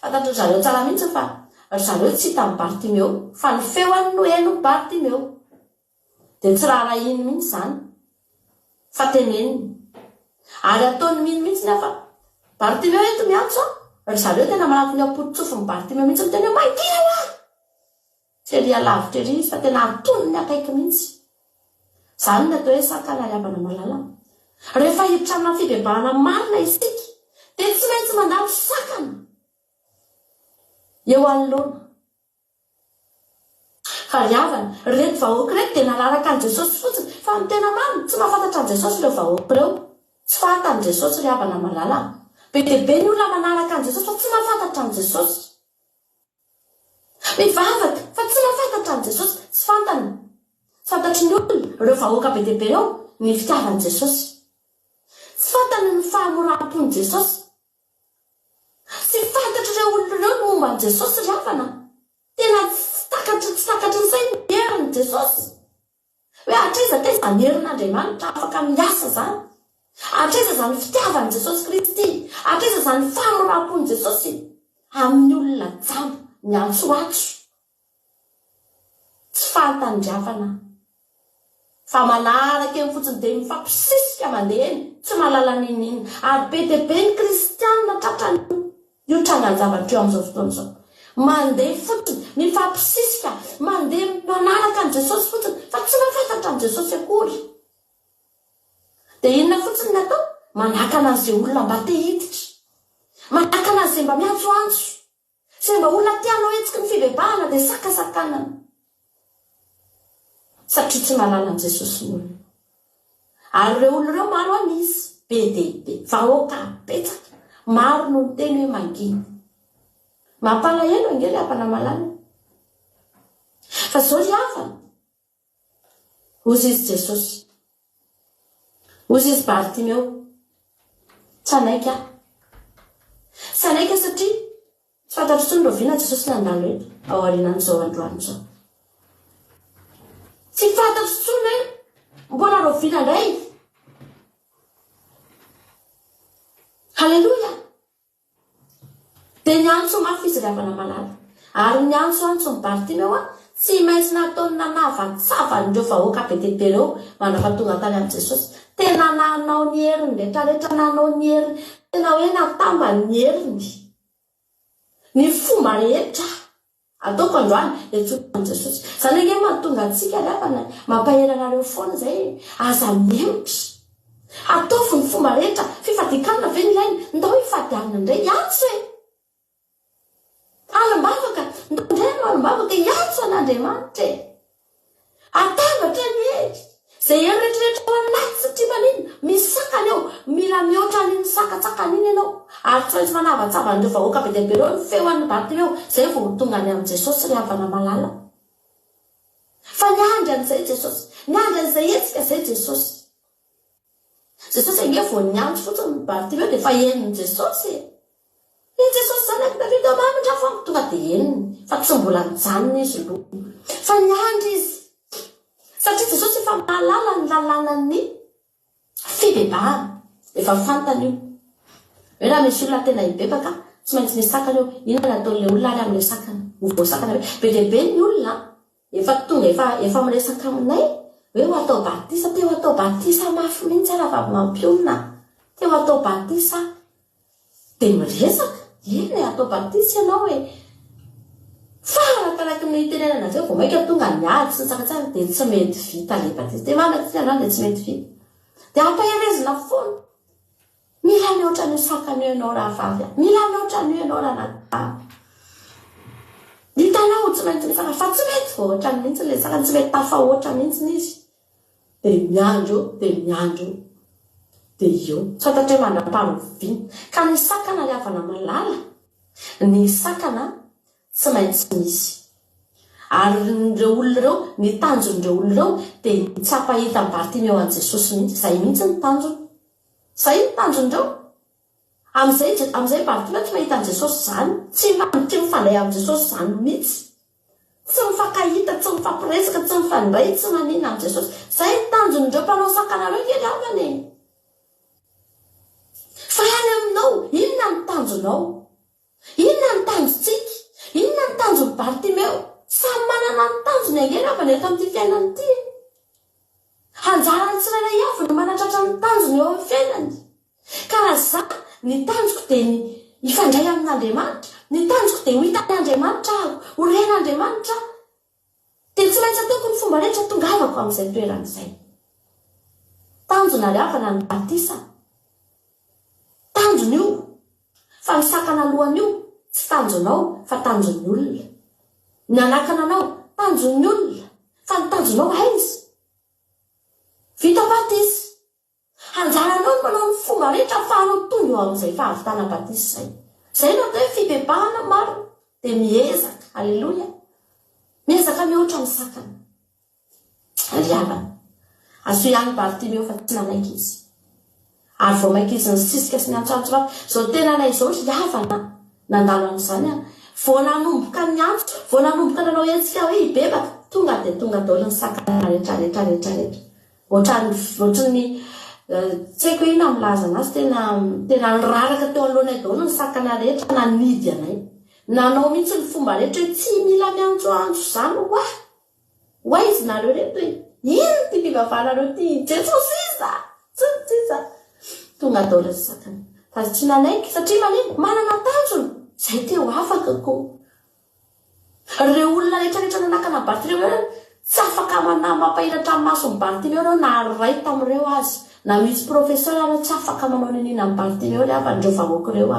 Speaker 5: fantatry zareo tsara mihitsy fa ry zareo tsy hita amin'ny Bartimeo fa ny feoany no eno Bartimeo dia tsy raha iny mihitsy zany fa teneniny ary ataony mihitsy nefa Bartimeo eto miantso ry zareo tena malaky ny apototsofi ny Bartimeo mihitsy miteny hoe mangina a tsy ery alavitra ery izy fa tena atony ny akaiky mihitsy zany ny atao hoe sakana ravana malala rehefa hiditra amina fibebahana marina isika dia tsy maintsy mandalo sakana eo anoloana fa riavana reto vahoaka reto dia nalaraka an Jesosy fotsiny fa ny tena marina tsy mahafantatra an Jesosy ireo vahoaka reo tsy fahatan Jesosy riavana malala be dia be ny olona manaraka an Jesosy fa tsy mahafantatra an Jesosy mivavaka fa tsy mahafantatra an Jesosy tsy fantany fantatry ny olona ireo vahoaka be dia be reo ny fitiavan Jesosy tsy fantany ny fahamoram-pony Jesosy tsy fantatry ireo olona ireo no momba an Jesosy riavana tena tsy takatry ny sainy herin'ny Jesosy hoe atreza tena zany herin'Andriamanitra afaka miasa zany atreza zany fitiavan Jesosy Kristy atreza zany fahamoram-pony Jesosy amin'ny olona jambo ny antsoatso tsy fantany riavana fa manaraka eny fotsiny dia mifampisisika mandeha eny tsy mahalala ninina ary be dia be ny kristianina tratrany io tranany zavatra eo amin'izao fotoana izao mandeha fotsiny mifampisisika mandeha manaraka an Jesosy fotsiny fa tsy mahafantatra an Jesosy akory dia inona fotsiny ny atao manakana an'izay olona mba te hiditra manakana an'izay mba miantsoantso izay mba olona tianao hetsika ny fibebahana dia sakasakanana satria tsy mahalala an Jesosy ny olona ary ireo olona ireo maro anisy be dia be vahoaka betsaka maro no ny teny hoe mangina mampalahelo angely apana malala fa zao riavana ozy izy Jesosy ozy izy Bartimeo tsanaika satria tsy fantatro tsony roviana Jesosy nandalo eto ao aorianan'izao androany izao tsy fantatro tsony hoe mbola roviana indray halleloja dia nyantso mafy izy riavana malala ary nyantsoantso ny Bartimeo tsy maintsy nataony nanavatsavanyireo vahoaka be dia be reo manampatonga tany amin'i Jesosy tena nanao ny heriny rehetrarehetra nanao ny heriny tena hoe natamba ny heriny ny fomba rehetra ataoko androany etsoan Jesosy zany hoe mahatonga antsika riavana mampaheranareo foana izay aza mihemitra ataovy ny fomba rehetra fifadikanana ve nilainy ndao ifadianina indray iantso e alimbavaka ndondray no alimbavaka iantso an'Andriamanitra e atambatra ny hery izay hery rehetrarehetra ao anaty satria maniny misy sakany eo mila mihoatra an'iny sakatsakany iny ianao ary tsy maintsy manavatsavanyireo vahoaka be dia be reo ny feoan'ny Bartimeo izay vao tonga any amin'i Jesosy riavana malala fa niandry an'izay Jesosy niandry an'izay hetsika izay Jesosy ange vao niantso fotsiny Bartimeo dia fa heniny Jesosy ny Jesosy zany ak Davida mamindra foanko tonga dia heniny fa tsy mbola nijanona izy lo fa niandry izy satria Jesosy efa mahalala ny lalànany fibebahana efa fantany io hoe raha misy olona tena hibebaka tsy maintsy nisakana eo inona nataon'ilay olona ary amin'ilay sakana ho voasakana hoe be dia be ny olona efa tonga efa miresaka aminay hoe ho atao batisa teo atao batisa mafy mihitsy ara fa mampiolona teo atao batisa dia miresaka eny atao batisa ianao hoe farakaraky ny tenenana zay vao maika tonga niady sy nitsakatsaka dia tsy mety vita le batisa dia manatsy andrany dia tsy mety vita dia ampaherezina foana mila mihoatra ny sakana eo ianao raha vavy mila mihoatra ny eo ianao raha natavy hita ianao tsy maintsy lesaka fa tsy mety ohatrany mihitsy lesaka tsy mety tafa oatra mihitsy izy dia miandro dia io satria mandra-paroviny ka ny sakana le avana malala ny sakana tsy maintsy misy ary nireo olona ireo ny tanjon'ireo olona ireo dia tsy apahita Bartimeo an' Jesosy mihitsy zay mihitsy ny tanjony zay ny tanjon'ireo am'izay Bartimeo tsy mahita an' Jesosy zany tsy mifandray am' Jesosy zany mihitsy tsy mifankahita tsy mifampiresaka tsy mifandray tsy manina am' Jesosy zay ny tanjon'ireo mpanao sakana reo kely avany fa any aminao inona ny tanjonao inona ny tanjontsika inona ny tanjon'ny Bartimeo samy manana ny tanjony angely avany eto amin'ity fiainany ity anjarany tsirairay avy no manatratra ny tanjony eo amin'ny fiainany ka raha za ny tanjoko dia ny ifandray amin'Andriamanitra ny tanjoko dia ho hitan'ny Andriamanitra aho ho ren'Andriamanitra dia tsy maintsy ataoko ny fomba rehetra tongavako amin'izay toeran'izay tanjona ry avana ny batisa tanjony io fa ny sakana lohany io tsy tanjonao fa tanjon'ny olona ny anakana anao tanjon'ny olona fa ny tanjonao aizy vita batisa anjaranao manao ny fomba rehetra afahanao tonga eo amin'izay fahavitana batisa zay no atao hoe fibebahana maro dia miezaka alleloia miezaka mihoatra ny sakana ry havana aso ihany Bartimeo fa tsy nanaiky izy ary vao mainka izy ny sisika sy ny antsoantsorafy zao tena nay izao ry havana nandalo an'izany vao nanomboka ny antso vao nanomboka nanao etsika hoe hibebaka tonga dia tonga daholo ny sakana rehetra ohatrany tsy haiko ina milaza anazy tena niraraka teo alohanay daholo ny sakana rehetra nanidy anay nanao mihitsy ny fomba rehetra hoe tsy mila miantsoantso zany hoa izy nareo reto hoe ino ty mpivavanareo ty Jesosy iza tsy tonga daholo ny sakana fa tsy nanaiky satria manino manana tanjony zay teo afaka ko reo olona rehetrarehetra nanakana Bartimeo tsy afaka mampahiratra amin'ny mason'ny Bartimeo reo na ray tamin'ireo azy na misy professeur reo tsy afaka manao ninina amin'ny Bartimeo le avandreo vahoaka reo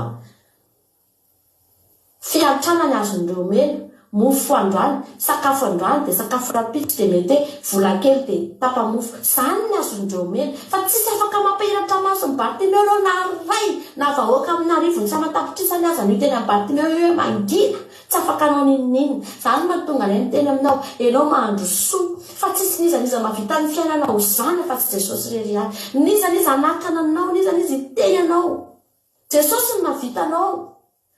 Speaker 5: fiantrana azon'ireo melo mofo androany sakafo androany dia sakafo rapitry dia mety vola kely dia tapa-mofo zany ny azon'ireo melo fa tsisy afaka mampahiratra mason'ny Bartimeo reo na ray na vahoaka amin'ny arivony sy amatapitrisany aza ny teny amin'ny Bartimeo hoe mangina tsy afaka anao ninina zany mahatonga nay ny teny aminao ianao mahandro soa fa tsisy nizaniza mavita ny fiainanao zany fa tsy Jesosy rery any nizaniza anakana anao nizaniza iteny anao Jesosy ny mahavita anao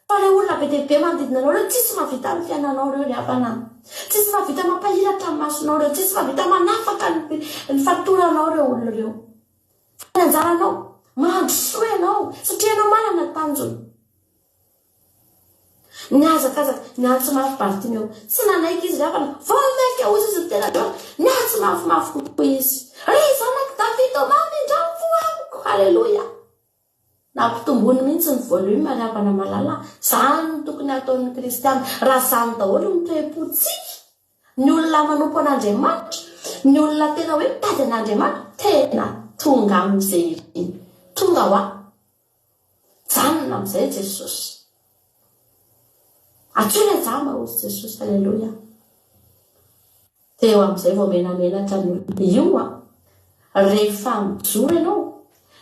Speaker 5: fa le olona be dehibe manodidina anao reo tsisy mahavita ny fiainanao reo ry havana tsisy mahavita mampahiratra ny masonao reo tsisy mahavita manafaka ny fatoranao reo olona reo fa ny anjaranao mahandro soa ianao satria ianao manana tanjony niazakazaka niantso mafy Bartimeo tsy nanaiky izy ry havana vao mainka ozy izy tena deo niantso mafimafy kokoa izy ry zanaky Davida mao mindrano voamiko halleloia nampitombony mihitsy ny volume ry havana malala zany no tokony ataon'ny kristiana raha zany daholo ny toe-potsika ny olona manompo an'Andriamanitra ny olona tena hoe tady an'Andriamanitra tena tonga amin'izay iriny tonga ho janona amin'izay Jesosy atsoina jama ozy Jesosy halleloia teo amin'izay vao menamenatra ny olona io rehefa mijoro ianao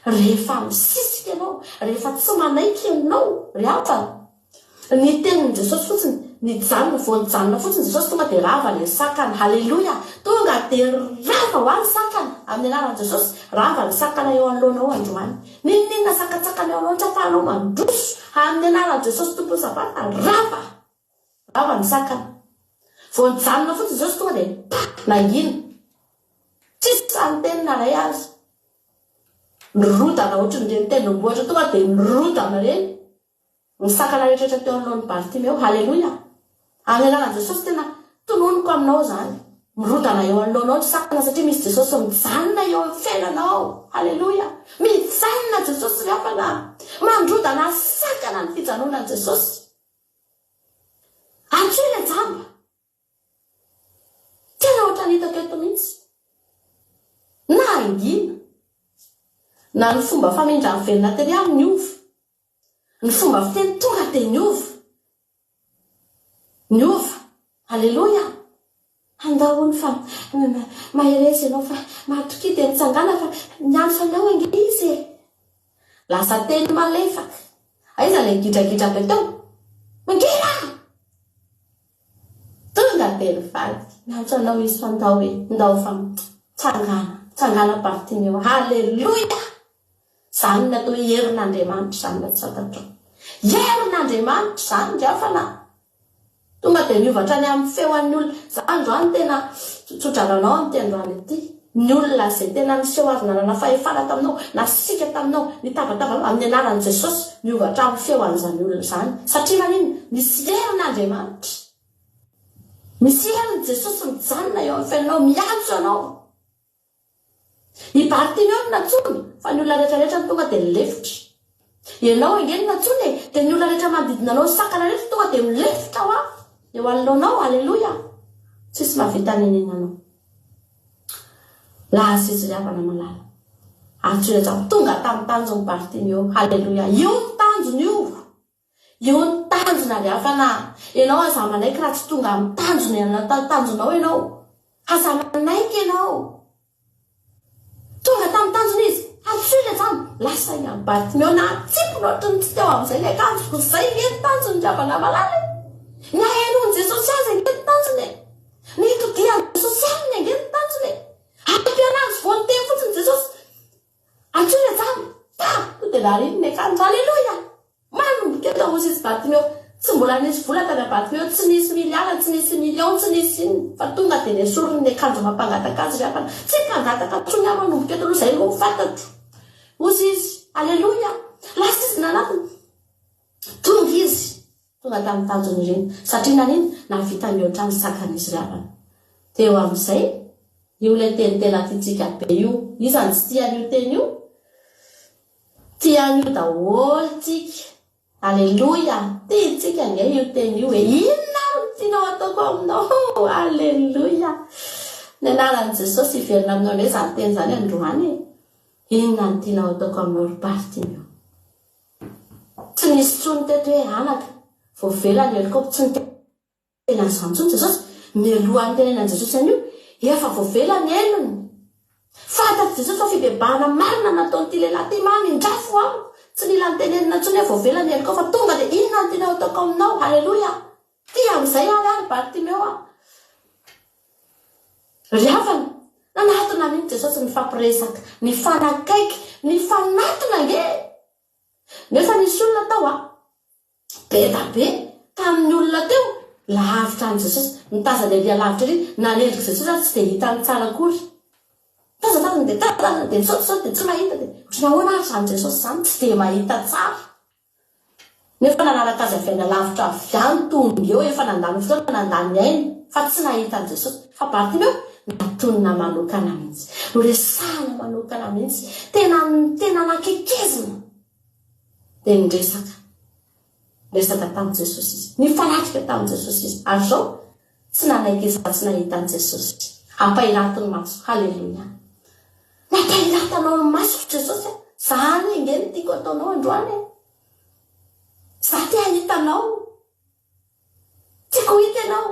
Speaker 5: rehefa misisika ianao rehefa tsy manaiky ianao ry havana ny tenin'i Jesosy fotsiny ny janona vao nijanona fotsiny Jesosy tonga dia rava le sakana halleloia tonga dia rava ho any sakana amin'ny anaran'i Jesosy rava ny sakana eo anoloanao androany ninona sakatsakana eo anoloana tsy afahanao mandroso amin'ny anaran'i Jesosy tompony sabata rava ny sakana vao nijanona fotsiny Jesosy tonga dia nangina tsisy sanytenina ray azy nirodana ohatry ny reny tendrombohitra tonga dia nirodana reny ny sakana rehetrarehetra teo anoloan'ny Bartimeo halleloia amin'ny anaran'i Jesosy tena tononiko aminao zany mirodana eo anoloanao ny sakana satria misy Jesosy mijanona eo amin'ny fiainanao halleloia mijanona Jesosy ry havana mandrodana sakana ny fijanonan'i Jesosy atsoy le jamba tena ohatra nitako eto mihitsy na angina na ny fomba famindran'ny velona materialy niova ny fomba fiteny tonga dia niova Aleluia. Andao ny fa maheresy ianao fa matoky dia mitsangana fa niany fanao ange izy lasa teny malefaka. Aiza le gidragidra be tao mangera tonga teny vady miantso anao izy fa ndao hoe ndao fa tsangana partiny eo. Aleluia. Zany natao herin'Andriamanitra zany natsatatro herin'Andriamanitra zany drafana tonga dia miovatra ny amin'ny feoan'ny olona. Za androany tena tsotraranao amin'ny androany ity ny olona izay tena niseho azy nanana fahefana taminao nasika taminao nitabataba amin'ny anaran'i Jesosy miovatra amin'ny feoan'izany olona zany satria manino misy herin'Andriamanitra misy herin'i Jesosy mijanona eo amin'ny fiainanao miantso anao. I Bartiméo natsony fa ny olona rehetrarehetra tonga dia lefitra. Ianao angeny natsony dia ny olona rehetra manodidina anao sakana rehetra tonga dia milefitra ho aho eo alohanao. Aleluia. Tsisy mahavita nenenanao. Laza izy ry havana malala antsoina zao tonga tamin'ny tanjony Bartiméo. Aleluia. Io ny tanjony io ny tanjona ry havana. Ianao aza manaiky raha tsy tonga amin'ny tanjony tanjonao ianao aza manaiky ianao tonga tamin'ny tanjona izy antsoina zany lasa iny amin'ny Bartiméo na atsipona ohatry ny tsy teo amin'izay le akanjoko zay ny tanjony ry havana malala. Ny ahenon'i Jesosy azy angeny tanjony ny itodian'i Jesosy aminy angeny tanjony ampianazy voany teny fotsiny Jesosy antsoina zany ka to dia nariny ny akanjo. Aleluia. Manomboka eto hozy izy Bartiméo tsy mbola nisy vola tany Bartiméo tsy nisy miliara tsy nisy milion tsy nisy iny fa tonga dia nesorony ny akanjo mampangataka azy ry havana tsy mpangataka tsony aho manomboka eto aloha zay no fantatro hozy izy. Aleluia. lasa izy nanatiny tonga izy tonga tamin'ny tanjony ireny satria naniny navita mihoatra ny sakan'izy ry havana. Teo amin'izay io le tenitena titsika be io izany tsy tian'io teny io tian'io daholo tsika. Aleluia. Tiantsika nge io teny io hoe inona no tianao ataoko aminao. Aleluia. Ny anaran'i Jesosy iverina aminao indray zany teny zany androany inona no tianao ataoko aminao ry Bartiméo. Tsy nisy tsony teto hoe anaka voavelany helikopta tsy nitena izany tsony Jesosy mialohan'ny tenenan'i Jesosy an'io efa voavelany elony fantatry Jesosy fa fibebahana marina nataon'ity lehilahy ty mamindrafo aho tsy nila nytenenina tsony hoe voavelany helikopta fa tonga dia inona no tianao ataoko aminao. Aleluia. Ty amin'izay aho ary Bartiméo aho ry havana nanatona mihitsy Jesosy ny fampiresaka ny fanakaiky ny fanatona nge nefa nisy olona tao be da be tamin'ny olona teo lavitra any Jesosy nitazana elia lavitra ry nalelika Jesosy azy tsy dia hitany tsara akory tazatazana dia tazana dia misaotisaoty dia tsy mahita dia ohatrany ahoana ary zany Jesosy zany tsy dia mahita tsara nefa nanaraka azy avy any lavitra avy any tonga eo efa nandany fotoana nandany ainy fa tsy nahita any Jesosy fa Bartiméo natonina manokana mihitsy noresahana manokana mihitsy tena nakekezina dia niresaka tamin'i Jesosy izy nifanatrika tamin'i Jesosy izy ary zao tsy nanaikezana tsy nahita any Jesosy ampahiratony maso. Haleluia. Nampahiratanao ny masoko Jesosy zany ingeny tiako ataonao androany za ty ahitanao tiako hitanao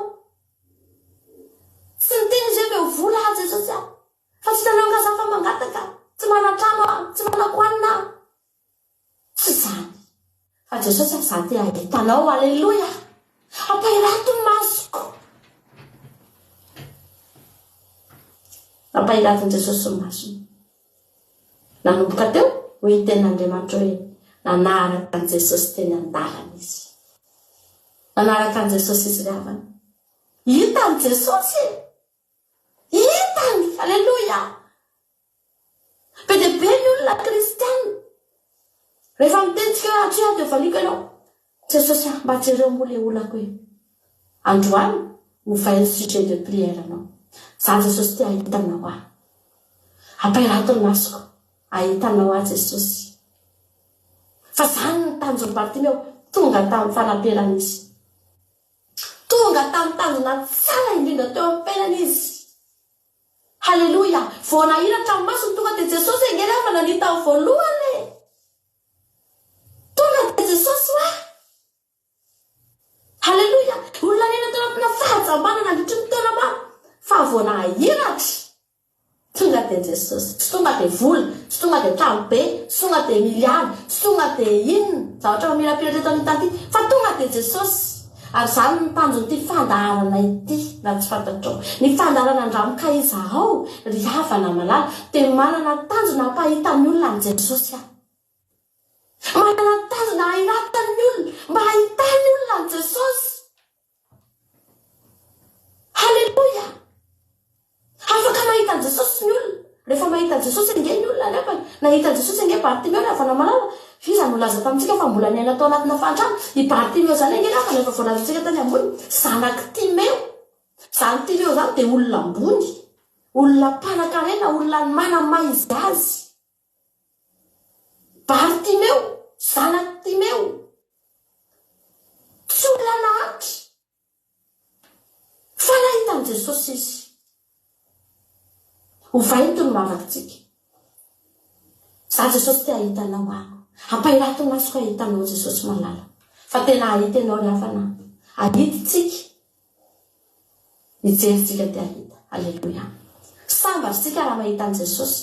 Speaker 5: tsy niteny zay hoe vola Jesosy fa tsy tanao nga za fa mangataka tsy manatrano tsy manakoanina tsy zany fa Jesosy za ty ahitanao. Aleluia. ampahiratony masoko ampahiratony Jesosy ny masony nanomboka teo ho hiten'Andriamanitra hoe nanaraka an Jesosy teny an-dalana izy nanaraka an Jesosy izy ry havana hitany Jesosy hitany. Aleluia. Be dia be ny olona kristianina rehefa mitentsika hoe atria dia valiko ianao Jesosy mba jereo moa le olako hoe androany hovainy sujet de prière anao za Jesosy ty ahitanao aho ampahiratony masoko ahitanao aho Jesosy fa zany ny tanjony Bartiméo tonga tamin'ny fanamperana izy tonga tamin'ny tanjona tsara indrindra teo ampenana izy. Haleluia. Vao nahiratra amin'ny masony tonga dia Jesosy engeny aho nanita ny voalohany tonga dia Jesosy hoa. Haleluia. Olona nena tao anatina fahajambana dia jesosy tsy tonga dia vola tsy tonga dia tranobe tsy tonga dia miliary tsy tonga dia inona zavatra mamela pireteto amin'ny tany ity fa tonga dia jesosy ary zany ny tanjon'ity fandaharana ity raha tsy fantatrao ny fandaharana andramoka izahao ry havana malala dia manana tanjona hampahitan'ny olona ny jesosy manana tanjona hahiratan'ny olona mba hahitany olona ny jesosy. Halleluja. Afaka mahita jesosy ny olona rehefa mahita jesosy inge ny olona nefa nahita jesosy inge Bartimeo havana malala iza no laza tamintsika fa mbola niaina tao anatina fantrano i Bartimeo zany inge nefa nefa voalazantsika tany ambony zanaky Timeo. Zany Timeo zany dia olona ambony olona mpanan-karena olona manamaha izy azy. Bartimeo zanaky Timeo tsy olona nahaky fa nahitany jesosy izy ho vaito no mavakitsika. Za jesosy tia hitanao ako ampahiratony masoko ahitanao jesosy malala fa tena ahita ianao ry hafana ahititsika mijeritsika tia hita. Halleluja. Sambatra tsika raha mahitany jesosy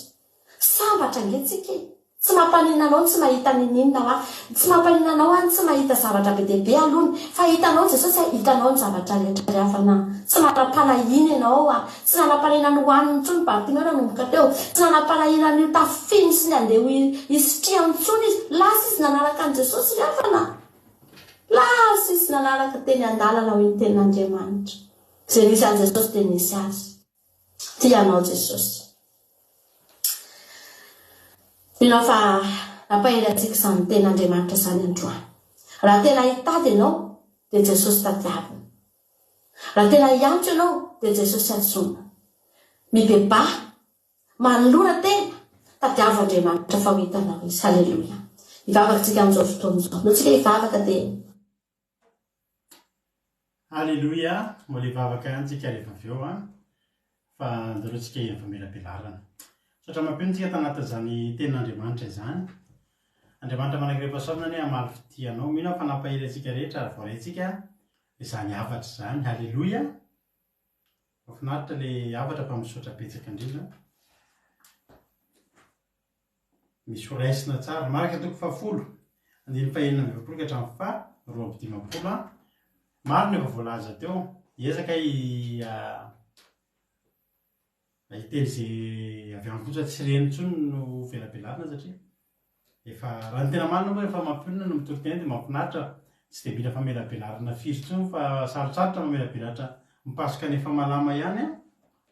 Speaker 5: sambatra ngetsika tsy mampanina anao tsy mahita ninina hoa tsy mampanina anao any tsy mahita zavatra be dehibe alony fa hitanao jesosy hitanao ny zavatra rehetra ry hafana tsy manam-panahina ianao tsy nanam-panahina ny hoaniny ntsony Bartimeo nanomboka teo tsy nanam-panahina ny tafiny sy ny andeha hisitria ntsony izy lasa izy nanaraka any jesosy ry hafana lasa izy nanaraka teny an-dalana ho ny tenin'Andriamanitra zay nisy any jesosy dia nisy azy tianao jesosy. Inao fa nampahery antsika izany tenin'Andriamanitra izany androany. Raha tena hitady ianao dia jesosy tadiavina. Raha tena hiantso ianao dia jesosy antsoina. Mibebà manolora tena tadiavo Andriamanitra fa ho hitanao izy. Halleluja. Hivavaka tsika amin'izao fotoana izao. No tsika hivavaka dia
Speaker 2: Halleluja. Mbola hivavaka antsika rehefa avy eo fa andoroantsika hivamelabelarana. Satria mampiantsika tanatin'izany tenin'Andriamanitra izany. Andriamanitra manankirehefa ny hamaly fitianao mino fa nampahery antsika rehetra ary voarantsika izany havatra izany. Halleluja. Mahafinaritra ilay havatra mpamisaotra betsaka indrindra. Misy horaisina tsara maraka toko 10 andiny fahenina amby 20 ka hatramin'ny 12 maro ny efa voalaza teo ezaka hiteny izay avy amin'ny fotsiny tsy reny intsony no velabelarina satria efa raha ny tena marina moa rehefa mampionina no mitorotena dia mahafinaritra tsy dia mila famelabelarina firy intsony fa sarotsarotra mamelabelaritra mipasoka nefa malama ihany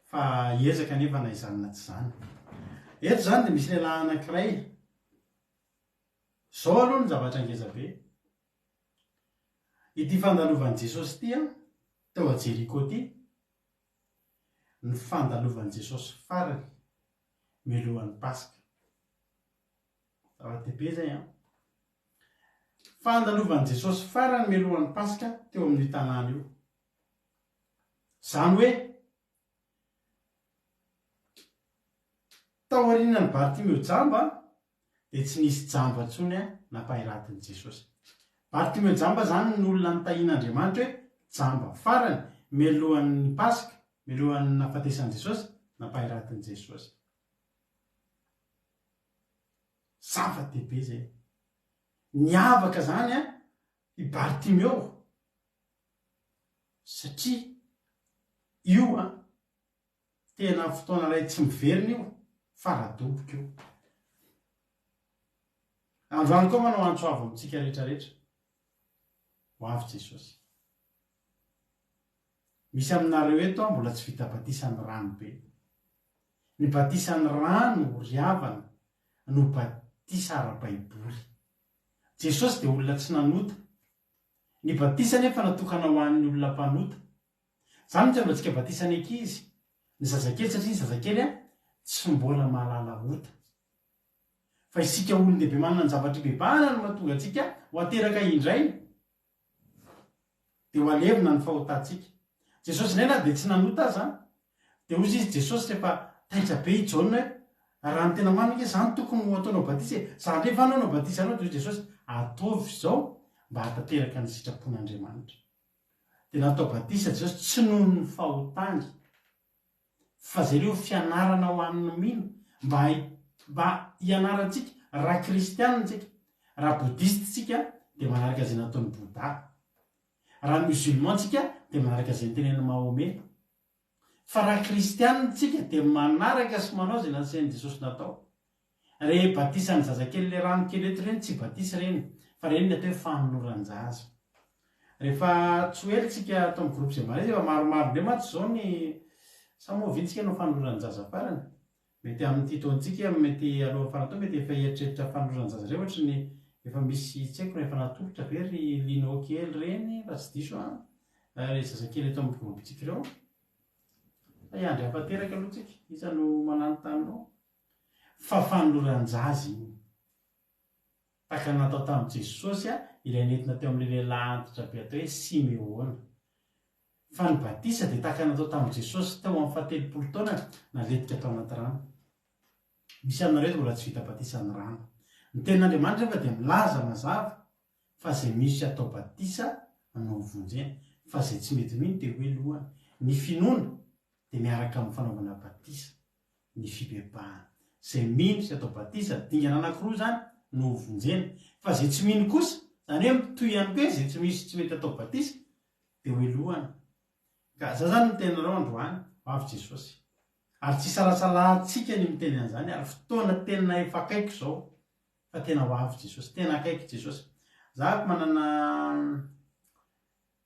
Speaker 2: fa ezaka nefa na izany na tsy izany. Eto izany dia misy lehilahy anankiray izao aloha ny zavatra ngezabe ity fandalovan'i Jesosy ity teo a Jeriko ity ny fandalovan'i Jesosy farany mialohan'ny Pasika. Zava-dehibe zay fandalovan'i Jesosy farany mialohan'ny Pasika teo amin'ny tanàna io. Zany hoe tao aorianan'ny Bartimeo jamba dia tsy nisy jamba intsony nampahiratiny Jesosy. Bartimeo jamba zany ny olona nitahian'Andriamanitra hoe jamba farany mialohan'ny Pasika mialohan'ny nahafatesan'i Jesosy nampahiratiny Jesosy. Zava-dehibe zay. Niavaka zany i Bartimeo satria io tena fotoana iray tsy miverina io faradoboka io. Androany koa manao antso avy amintsika rehetrarehetra ho avy Jesosy. Misy aminareo eto mbola tsy vita batisan'ny rano be. Ny batisan'ny rano ry havana no batisa ara-baiboly. Jesosy dia olona tsy nanota. Ny batisa nefa natokana ho an'ny olona mpanota. Zany tsy antsika batisany ankizy ny zazakely satria ny zazakely tsy mbola mahalala ota. Fa isika olon-dehibe manana ny zavatra bebana no mahatonga antsika ho ateraka indray dia ho alevina ny fahotantsika. Jesosy nena dia tsy nanota azy dia hozy izy Jesosy rehefa taitra be i Jaona raha ny tena marina izany tokony ho ataonao batisa zany rehefa anao batisa anao dia Jesosy ataovy izao mba hatateraka ny sitrapon'Andriamanitra. Dia natao batisa Jesosy tsy noho ny fahotany fa zareo fianarana ho an'ny mino mba hianarantsika raha kristianina tsika raha bodisty tsika dia manaraka zay nataon'ny boda raha musulman tsika dia manaraka zay nytenen'ny mahome fa raha kristianina tsika dia manaraka sy manao zay nasain'i jesosy natao re batisa ny zazakely le rano kely eto reny tsy batisa reny fa reny ny atao hoe famonoran-jaza rehefa tsy oely tsika atao amin'ny groupe zay mare efa maromaro ndre matsy zao ny samovintsika no fanoloran-jaza farany mety amin'ny taontsika mety aloha faratao mety efa eritreritra fanoloran-jaza rey ohatra ny efa misy tsy haiko rehefa natolotra very linao kely reny raha tsy diso re zazakely eto amin'ny groupe tsika reo fa iandry hafateraka aloha tsika isa no mananotanao fa fanoloran-jaza iny taka natao tamin'i jesosy ilay nentina teo amin'le lehilahy antitra be atao hoe simeona fa ny batisa dia taka natao tamin'i jesosy teo amin'ny fahatelopolo taona naletika tao anaty rano misy aminareo mbola tsy vita batisa ny rano ny tenin'andriamanitra rehefa dia milaza mazava fa zay misy atao batisa no vonjena fa zay tsy mety mino dia hoe lohany ny finoana dia miaraka amin'ny fanaovana batisa ny fibebahana zay mino sy atao batisa dingana anankiroa zany no vonjena fa zay tsy mino kosa zany hoe mitoy ihany koa zay tsy misy tsy mety atao batisa dia hoe lohany ka za zany mitenareo androany avy jesosy ary tsy salasalatsika ny miteny an'izany ary fotoana tena efa akaiko zao fa tena ho avy jesosy tena akaiky jesosy zako manana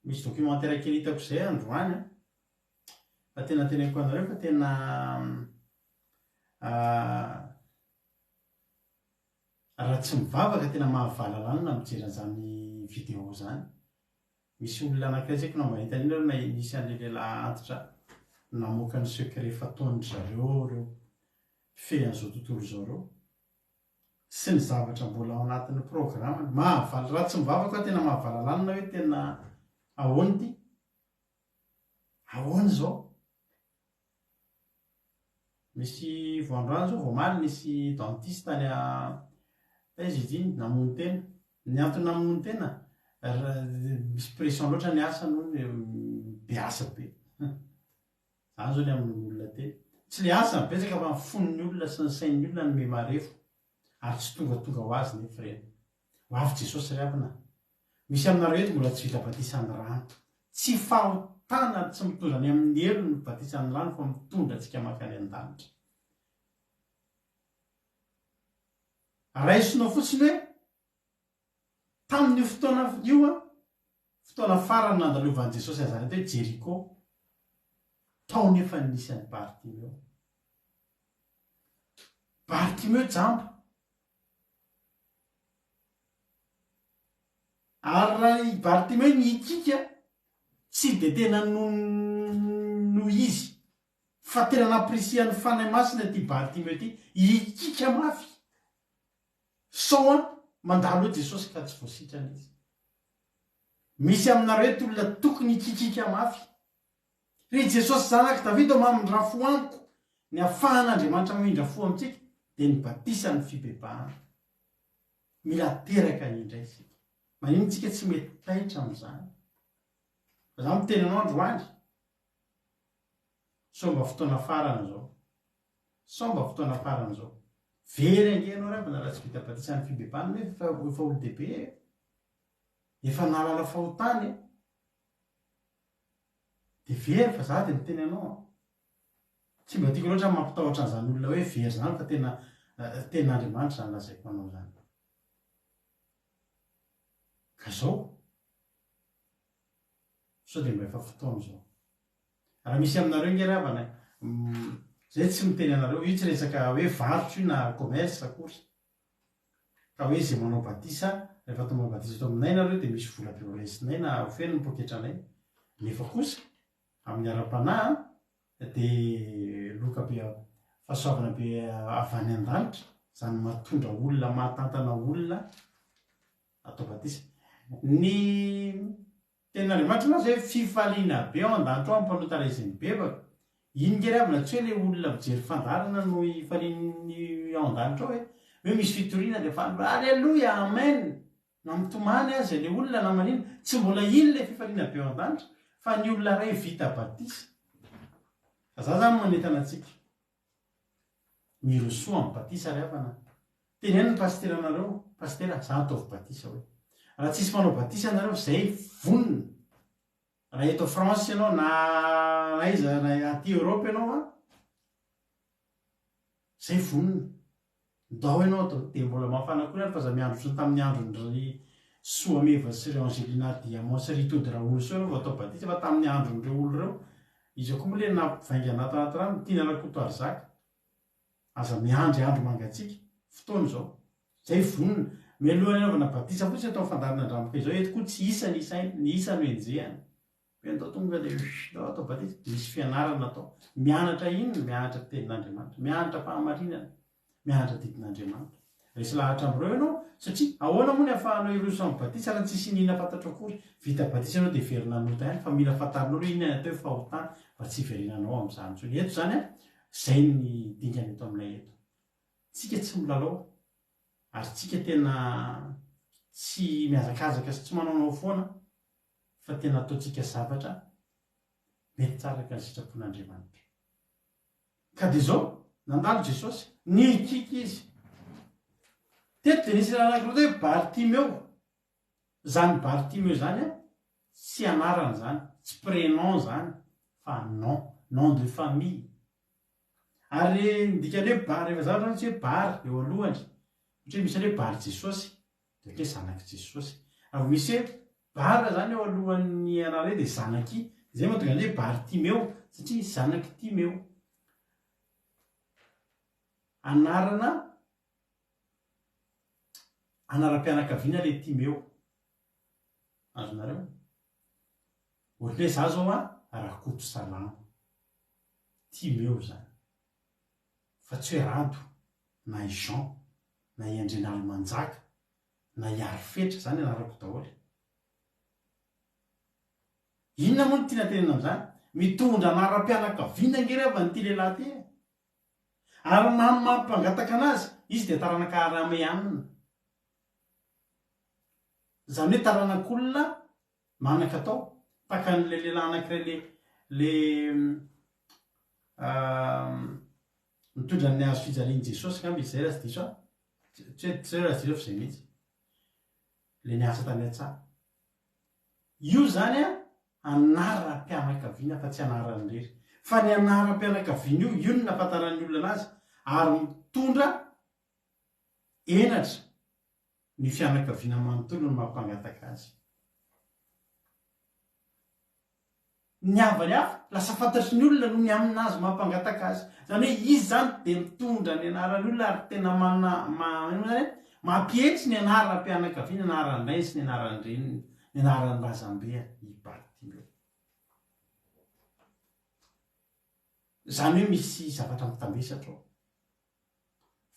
Speaker 2: misy documentaire kely hitako zay androany fa tena teneniko anareo fa tena raha tsy mivavaka tena mahavalalana mijery an'izany vidéo zany misy olona anankiray tsy haiko na mahita an'iny aloha na nisy an'le lehilahy antitra namoaka ny secret fataon'ny zareo reo fean'izao tontolo zao reo sy ny zavatra mbola ao anatin'ny programmany mahavaly raha tsy mivavaka tena mahavalalana hoe tena ahoany ty ahoany zao misy voandroany zao voamaly nisy dentiste tany izy iny namono tena ny antony namono tena misy pression loatra ny asa no be asa be zany zao ny amin'ny olona teny tsy le asa betsaka fa fon'ny olona sy ny sain'ny olona ny memarefo ary tsy tongatonga ho azy nefa reny ho avy jesosy ry avina misy aminareo eto mbola tsy vita batisa ny rano tsy fahotana tsy mitondra ny amin'ny elo ny batisa ny rano fa mitondra antsika makany an-danitra raisinao fotsiny hoe tamin'io fotoana io fotoana farany nandalovan'i jesosy azany hoe jeriko tao nefa nisy any Bartimeo jambo ary raha Bartimeo nikika tsy de tena no izy fa tena naprisian'ny fanahy masina ty Bartimeo ty ikika mafy sao mandalo hoe jesosy ka tsy voasitrana izy misy aminareo ty olona tokony ikikika mafy ry jesosy zanaka davida mamindra fo amiko ny afahan'andriamanitra mamindra fo amintsika dia ny batisa ny fibebahana mila teraka indray isika maninontsika tsy mety taitra amin'izany fa za miteny anao androany somba fotoana farana zao somba fotoana farana zao very angenao ravina raha tsy vita batisa ny fibebahana efa olo dehibe efa nalala fahotany dia very fa za dia miteny anao tsy mba tiako loatra mampitahotra an'izany olona hoe very zany fa tena Andriamanitra zany lazaiko anao zany ka zao sao dia mba efa fotoana zao raha misy aminareo nge ravana zay tsy miteny anareo io tsy resaka hoe varotro io na commerce akory ka hoe zay manao batisa rehefa atao manao batisa to aminay nareo dia misy vola be olesinay na ofeny ny poketranay nefa kosa amin'ny ara-panahy dia loka be fahasoavana be avany an-danitra zany matondra olona mahatantana olona atao batisa ny ten'Andriamanitra na zay fifaliana be ao an-danitra ao ampanotana izy mibebaka iny nge ravina tsy hoe le olona mijery fandarana no ifaliany ao an-danitra ao hoe misy fitoriana dia fa alleluia amen na mitomany azy le olona na manina tsy mbola iny le fifaliana be ao an-danitra fa ny olona ray vita batisa za zany manentana antsika mirosoa amin'ny batisa ry havana teneny ny pastera anareo pastera za ataovy batisa hoe raha tsisy manao batisa anareo zay vonina raha eto France ianao na iza aty Europe ianao a zay vonina ndao ianao atao de mbola mafana koa any fa za miandro sy tamin'ny androndry soa meva sy reo Angelina Diamant sy Ritody Raolo so ianao vao atao batisa fa tamin'ny andron'ireo olo reo izy koa moa le nampivaingy anaty rano tiana rakoto arzaka aza miandry andro mangatsika fotoana zao zay vonina mialohany anaovana batisa fotsy atao fandarina andramoka izao eto koa tsy isa ny isa no enjehany ndao tonga le atao batisa misy fianarana atao mianatra inona mianatra tenin'Andriamanitra mianatra fahamarinana mianatra didin'Andriamanitra resy lahatra am'ireo ianao satria ahoana moa ny ahafahanao iroso amin'ny batisa raha tsisy nina fantatra akory vita batisa ianao de verina nota ihany fa mila fantarinao inona atao fahotana fa tsy verinanao amin'izany tsony eto zany a zay ny dingany eto aminay eto tsika tsy milalao ary tsika tena tsy miazakazaka sy tsy manaonao foana fa tena ataontsika zavatra mety tsara ka ny sitrapon'Andriamanitra ka de zao nandalo Jesosy nikiky izy teto de nisy raha anankiroa hoe Bartimeo zany Bartimeo zany a tsy anarana zany tsy prénom zany fa nom de famille ary ndikany hoe bar rehefa zavatra tsy hoe bar eo alohany satria misy hoe bar Jesosy de hoe zanaky Jesosy ary misy hoe bara zany eo alohan'ny anareo de zanaky zay mahatonga hoe Bartimeo satria zanaky Timeo anaram-pianakaviana le Timeo azonareo ohatry hoe za zao a rakoto salama Timeo zany fa tsy hoe rado na i Jean na i Andrenaly manjaka na iary fetra zany anarako daholo inona moa no tiana tenena am'izany mitondra anaram-pianakaviana ngereva ny ty lehilahy ty ary mampangataka anazy izy de taranaka arame amina zany hoe taranak'olona manaka atao taka n'le lehilahy anankiray le mitondra ny hazo fijaliany Jesosy ngamby izay raha sy diso tsy hoe raha sy diso fa zay mihitsy le niasa tany an-tsara io zany a anaram-pianakaviana fa tsy anaran'irery fa ny anaram-pianakaviana io no nafantaran'ny olona anazy ary mitondra enatra ny fianakaviana manontolo no mampangataka azy ny havany hafa lasa fantatry ny olona no ny aminazy mampangataka azy zany hoe izy zany de mitondra ny anaran'ny olona ary tena mampietsy ny anaram-pianakaviana anaran'ray sy ny anaran'reniny ny anaran'ny razambea i Bartimeo zany hoe misy zavatra mitambesatra ao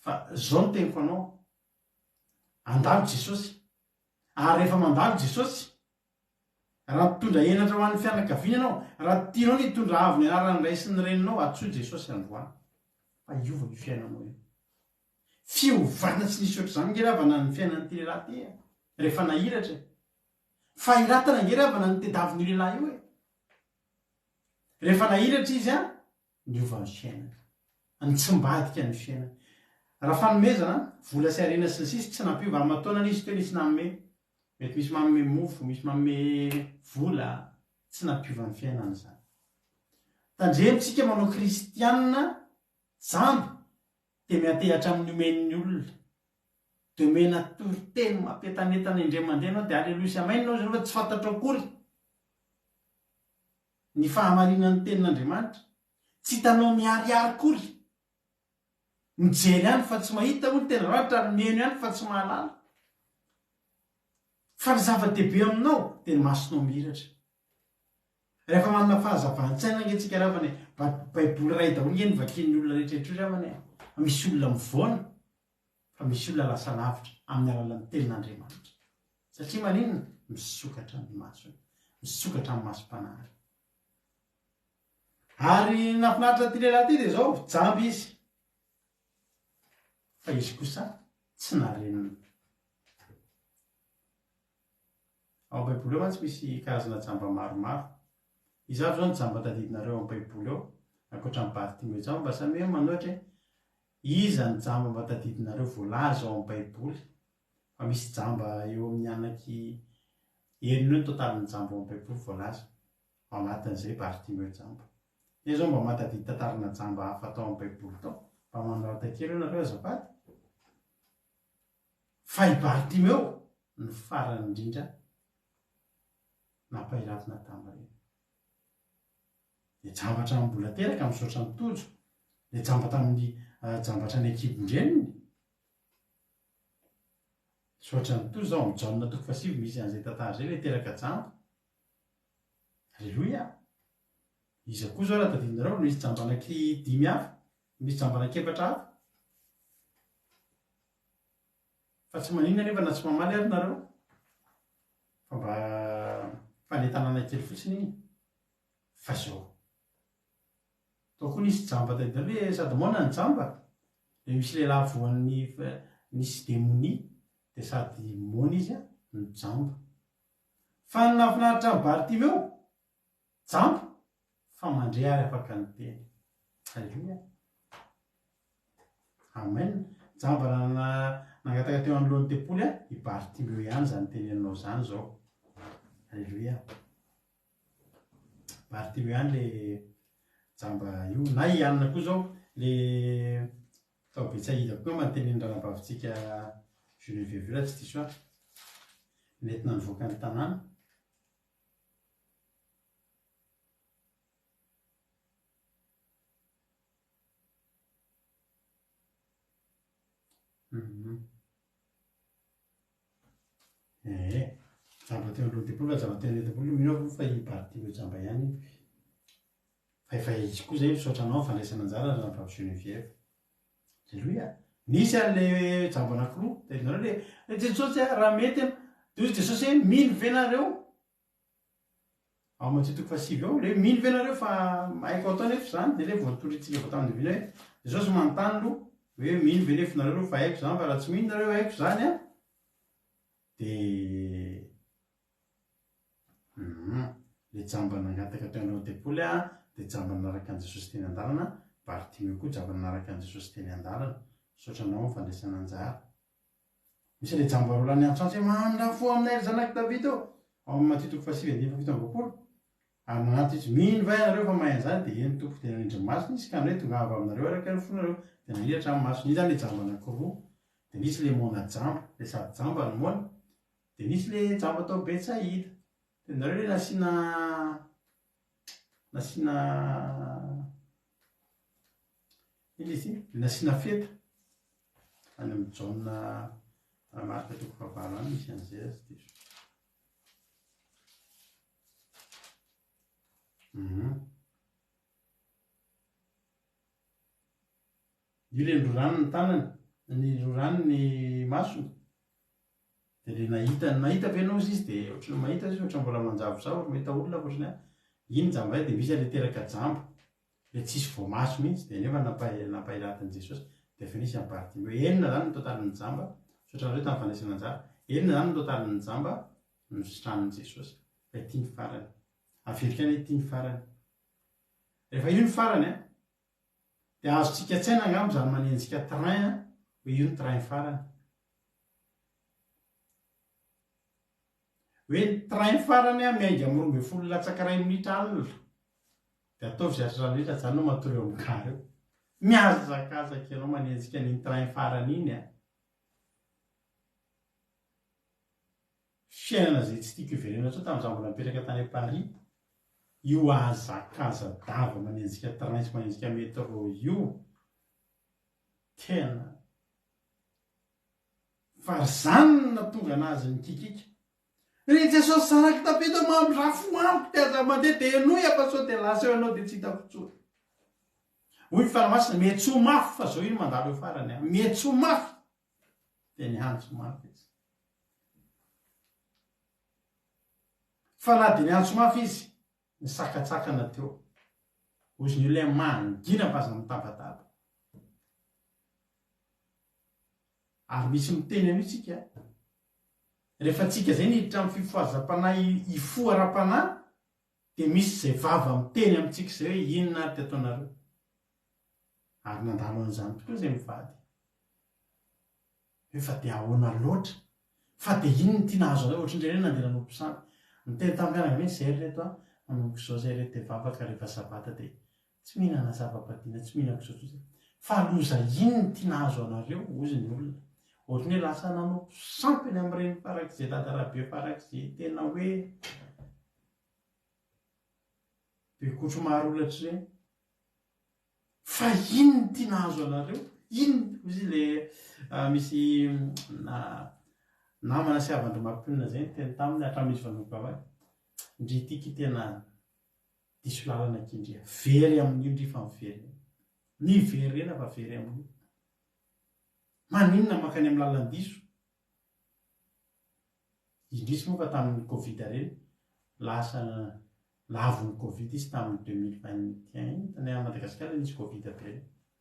Speaker 2: fa zao no teniko anao andalo Jesosy ary rehefa mandalo Jesosy raha mitondra enatra ho an'ny fianakaviana anao raha tianao ny hitondra avy ny anaran'ny ray sy ny reninao atsoa Jesosy androany fa iova ny fiainanao io fiovana tsy nisy ohatr'izany ngeravana ny fiainan'ny ty lehilahy ty rehefa nahiratra fa iratana ngeravana ny tedaviny lehilahy io rehefa nahiratra izy a niova ny fiainana ny tsy mbadika ny fiainana raha fanomezana vola sy arena sy ny sisy tsy nampiova amin'ny mataonana izy teo nisy nanome mety misy manome mofo misy manome vola tsy nampiova ny fiainana zany tandremitsika manao kristianina jamby de miatehatra amin'ny omen'ny olona de omena toriteny mampitanetana indray mandeha anao de aleloia sy amainanao zay rehefa tsy fantatra akory ny fahamarinan'ny tenin'Andriamanitra tsy hitanao miariary kory mijery ihany fa tsy mahita olo tena ratra ary mihaino ihany fa tsy mahalala fa ny zava-dehibe aminao de ny masonao mihiratra rehefa manana fahazavantsaina angentsika ravany baiboly ray daholo nge nyvakian'ny olona rehetrarehetra io ravany misy olona mivoana fa misy olona lasa lavitra amin'ny alalan'ny tenin'Andriamanitra satria maninona misokatra ny masony misokatra ny masom-panahary ary nafinaritra ty lehilahy ty de zao jamby izy fa izy kosa tsy narenina ao baiboly eo fa tsy misy karazana jamba maromaro izy avy zao ny jamba tadidinareo amin'ny baiboly eo ankoatra ny Bartimeo jamba mba samy hoe manoatra hoe iza ny jamba mba tadidinareo voalaza ao amin'ny baiboly fa misy jamba eo amin'ny anaky enina eo ny totalin'ny jamba ao amin'ny baiboly voalaza ao anatin'izay Bartimeo jamba. Izy zao mba matadidy tantarina jamba hafa tao amin'ny baiboly tao mba manarata kely eo nareo azafady. Fa i Bartimeo ny farany indrindra nampahiratina tamba io. De jambatra mbola teraka misaotra ny tojo, de jambatra amin'ny jambatra ny ekibondreniny. Saotra ny tojo zao amin'ny Jaona 7 misy an'izay tantara zay le teraka jamba. Alleluia. Iza koa zao raha tadidinareo misy jamba anaky 5 hafa, misy jamba anaky 7 hafa. Fa tsy maninona nefa na tsy mamaly ary nareo. Fa mba fanetanana kely fotsiny iny. Fa zao. Tao koa nisy jamba tadidinareo hoe sady mona ny jamba. De misy lehilahy voan'ny nisy démonie de sady mona izy ny jamba. Fa ny nahafinaritra ny Bartimeo jamba fa mandre ary afaka ny teny. Alleluia. Amen. Jamba nangataka teo anoloan'ny tempoly i Bartimeo ihany zany teneninao zany zao. Alleluia. Bartimeo ihany le jamba io na ianona koa zao le tao Betsaida koa manteneny ranabavitsika Geneviève io tsy diso nentina nivoaka ny tanàna. Jamba teo aloha tempoly fa jamba teo tempoly mino fa i Bartimeo jamba ihany. Fa efa izy koa zay misaotra anao fandraisana anjara ranabavy Geneviève. Alleluia. Nisy an'le jamba anankiroa tadidinareo le Jesosy raha mety de Jesosy hoe mino venareo. Ao Matthieu 7 ao le mino venareo fa haiko atao nefa zany de le voatoritsika vao tamin'ny divina hoe Jesosy manontany aloha hoe mino ve nefonareo fa haiko zany fa raha tsy mino nareo haiko zany de le jamba nangataka teo anao tempoly de jamba nanaraka an' Jesosy teny an-dalana. Bartimeo koa jamba nanaraka an' Jesosy teny an-dalana. Saotra anao fandraisana anjara. Misy le jamba roa lany antsoantsy hoe mandafo aminay ry zanaky Davida ao amin'ny Matthieu 7:27. Ary nanaty izy mino va ianareo fa mahay an'izany de eny tompo tena rindrimasina izy ka amin'izay tongava aminareo araka ny fonareo tena hiratra amin'ny masony. Izy zany le jamba anankiroa. De nisy le mona jamba le sady jamba ny mona. De nisy le jamba tao Betsaida. De nareo le nasiana feta any amin'ny Jaona marika 7 any misy an'izay azy diso. Io le nirorano ny tanany, nirorano ny masony. De le nahita venao izy de ohatrany mahita izy ohatrany mbola manjavozavo mahita olona ohatrany iny jamba de misy le teraka jamba le tsisy voamaso mihitsy de nefa nampahiratin'i Jesosy de efa nisy an'i Bartimeo. Enina zany ny totalin'ny jamba sotra nareo tamin'ny fandraisana anjara. Enina zany ny totalin'ny jamba nositran'i Jesosy. Fa ity ny farany. Averika ny ity ny farany. Rehefa io ny farany de azontsika tsaina angamba zany manenjika train hoe io ny train farany. Hoe ny train farany miainga amin'ny 12 latsaka 1 minitra alina. De ataovy zay atrarany rehetra zany no matory eo amin'ny kara eo. Miazakazaka ianao manenjika ny train farany iny Fiainana zay tsy tiako iverenana sao tamin'izaho mbola mipetraka tany Paris. Io azakaza dava manenjika train sy manenjika métro io. Tena. Fa zany natonga anazy nikikika. Re Jesosy zanaky Davida mambrafo amiko te aza mandeha de enoy fa sao de lasa eo anao de tsy hitako tsony. Hoy fanamasina mihetso mafy fa zao iny mandalo eo farany mihetso mafy. De niantso mafy izy. Fa na de niantso mafy izy nisakatsakana teo. Ozy ny olona mangina mbaza mitabataba. Ary misy miteny anitsika. Rehefa tsika zay niditra amin'ny fifoazam-panahy ifo ara-panahy de misy zay vava miteny amintsika zay hoe inona ary ty ataonareo. ary nandalo an'izany tokoa zay mivady efa de ahoana loatra fa de ino ny tia nahazo anao ohatr'indray nandeha nanompo sampy miteny tamin'ny fianakaviana zay reto a manomboka izao zay reto de vavaka rehefa sabata de tsy mihinana zava-padiana tsy mihinako izao fa loza ino ny tia nahazo anareo ozy ny olona ohatrany hoe lasa nanompo sampy eny amin'ireny farak'izay tatarabe farak'izay tena hoe be kotro maro olatry ireny fa ino ny tia nahazo anareo ino ozy le misy namana sy havandromampionina zay teny taminy hatramisy vanomboka avay ndry tiky tena diso lalana kindria very amin'io ndry fa mivery ny very rena fa very amin'io maninona makany amin'ny lalan-diso indrisy moa fa tamin'ny covid reny lasa lavon'ny covid izy tamin'ny 2021 tany a Madagasikara nisy covid be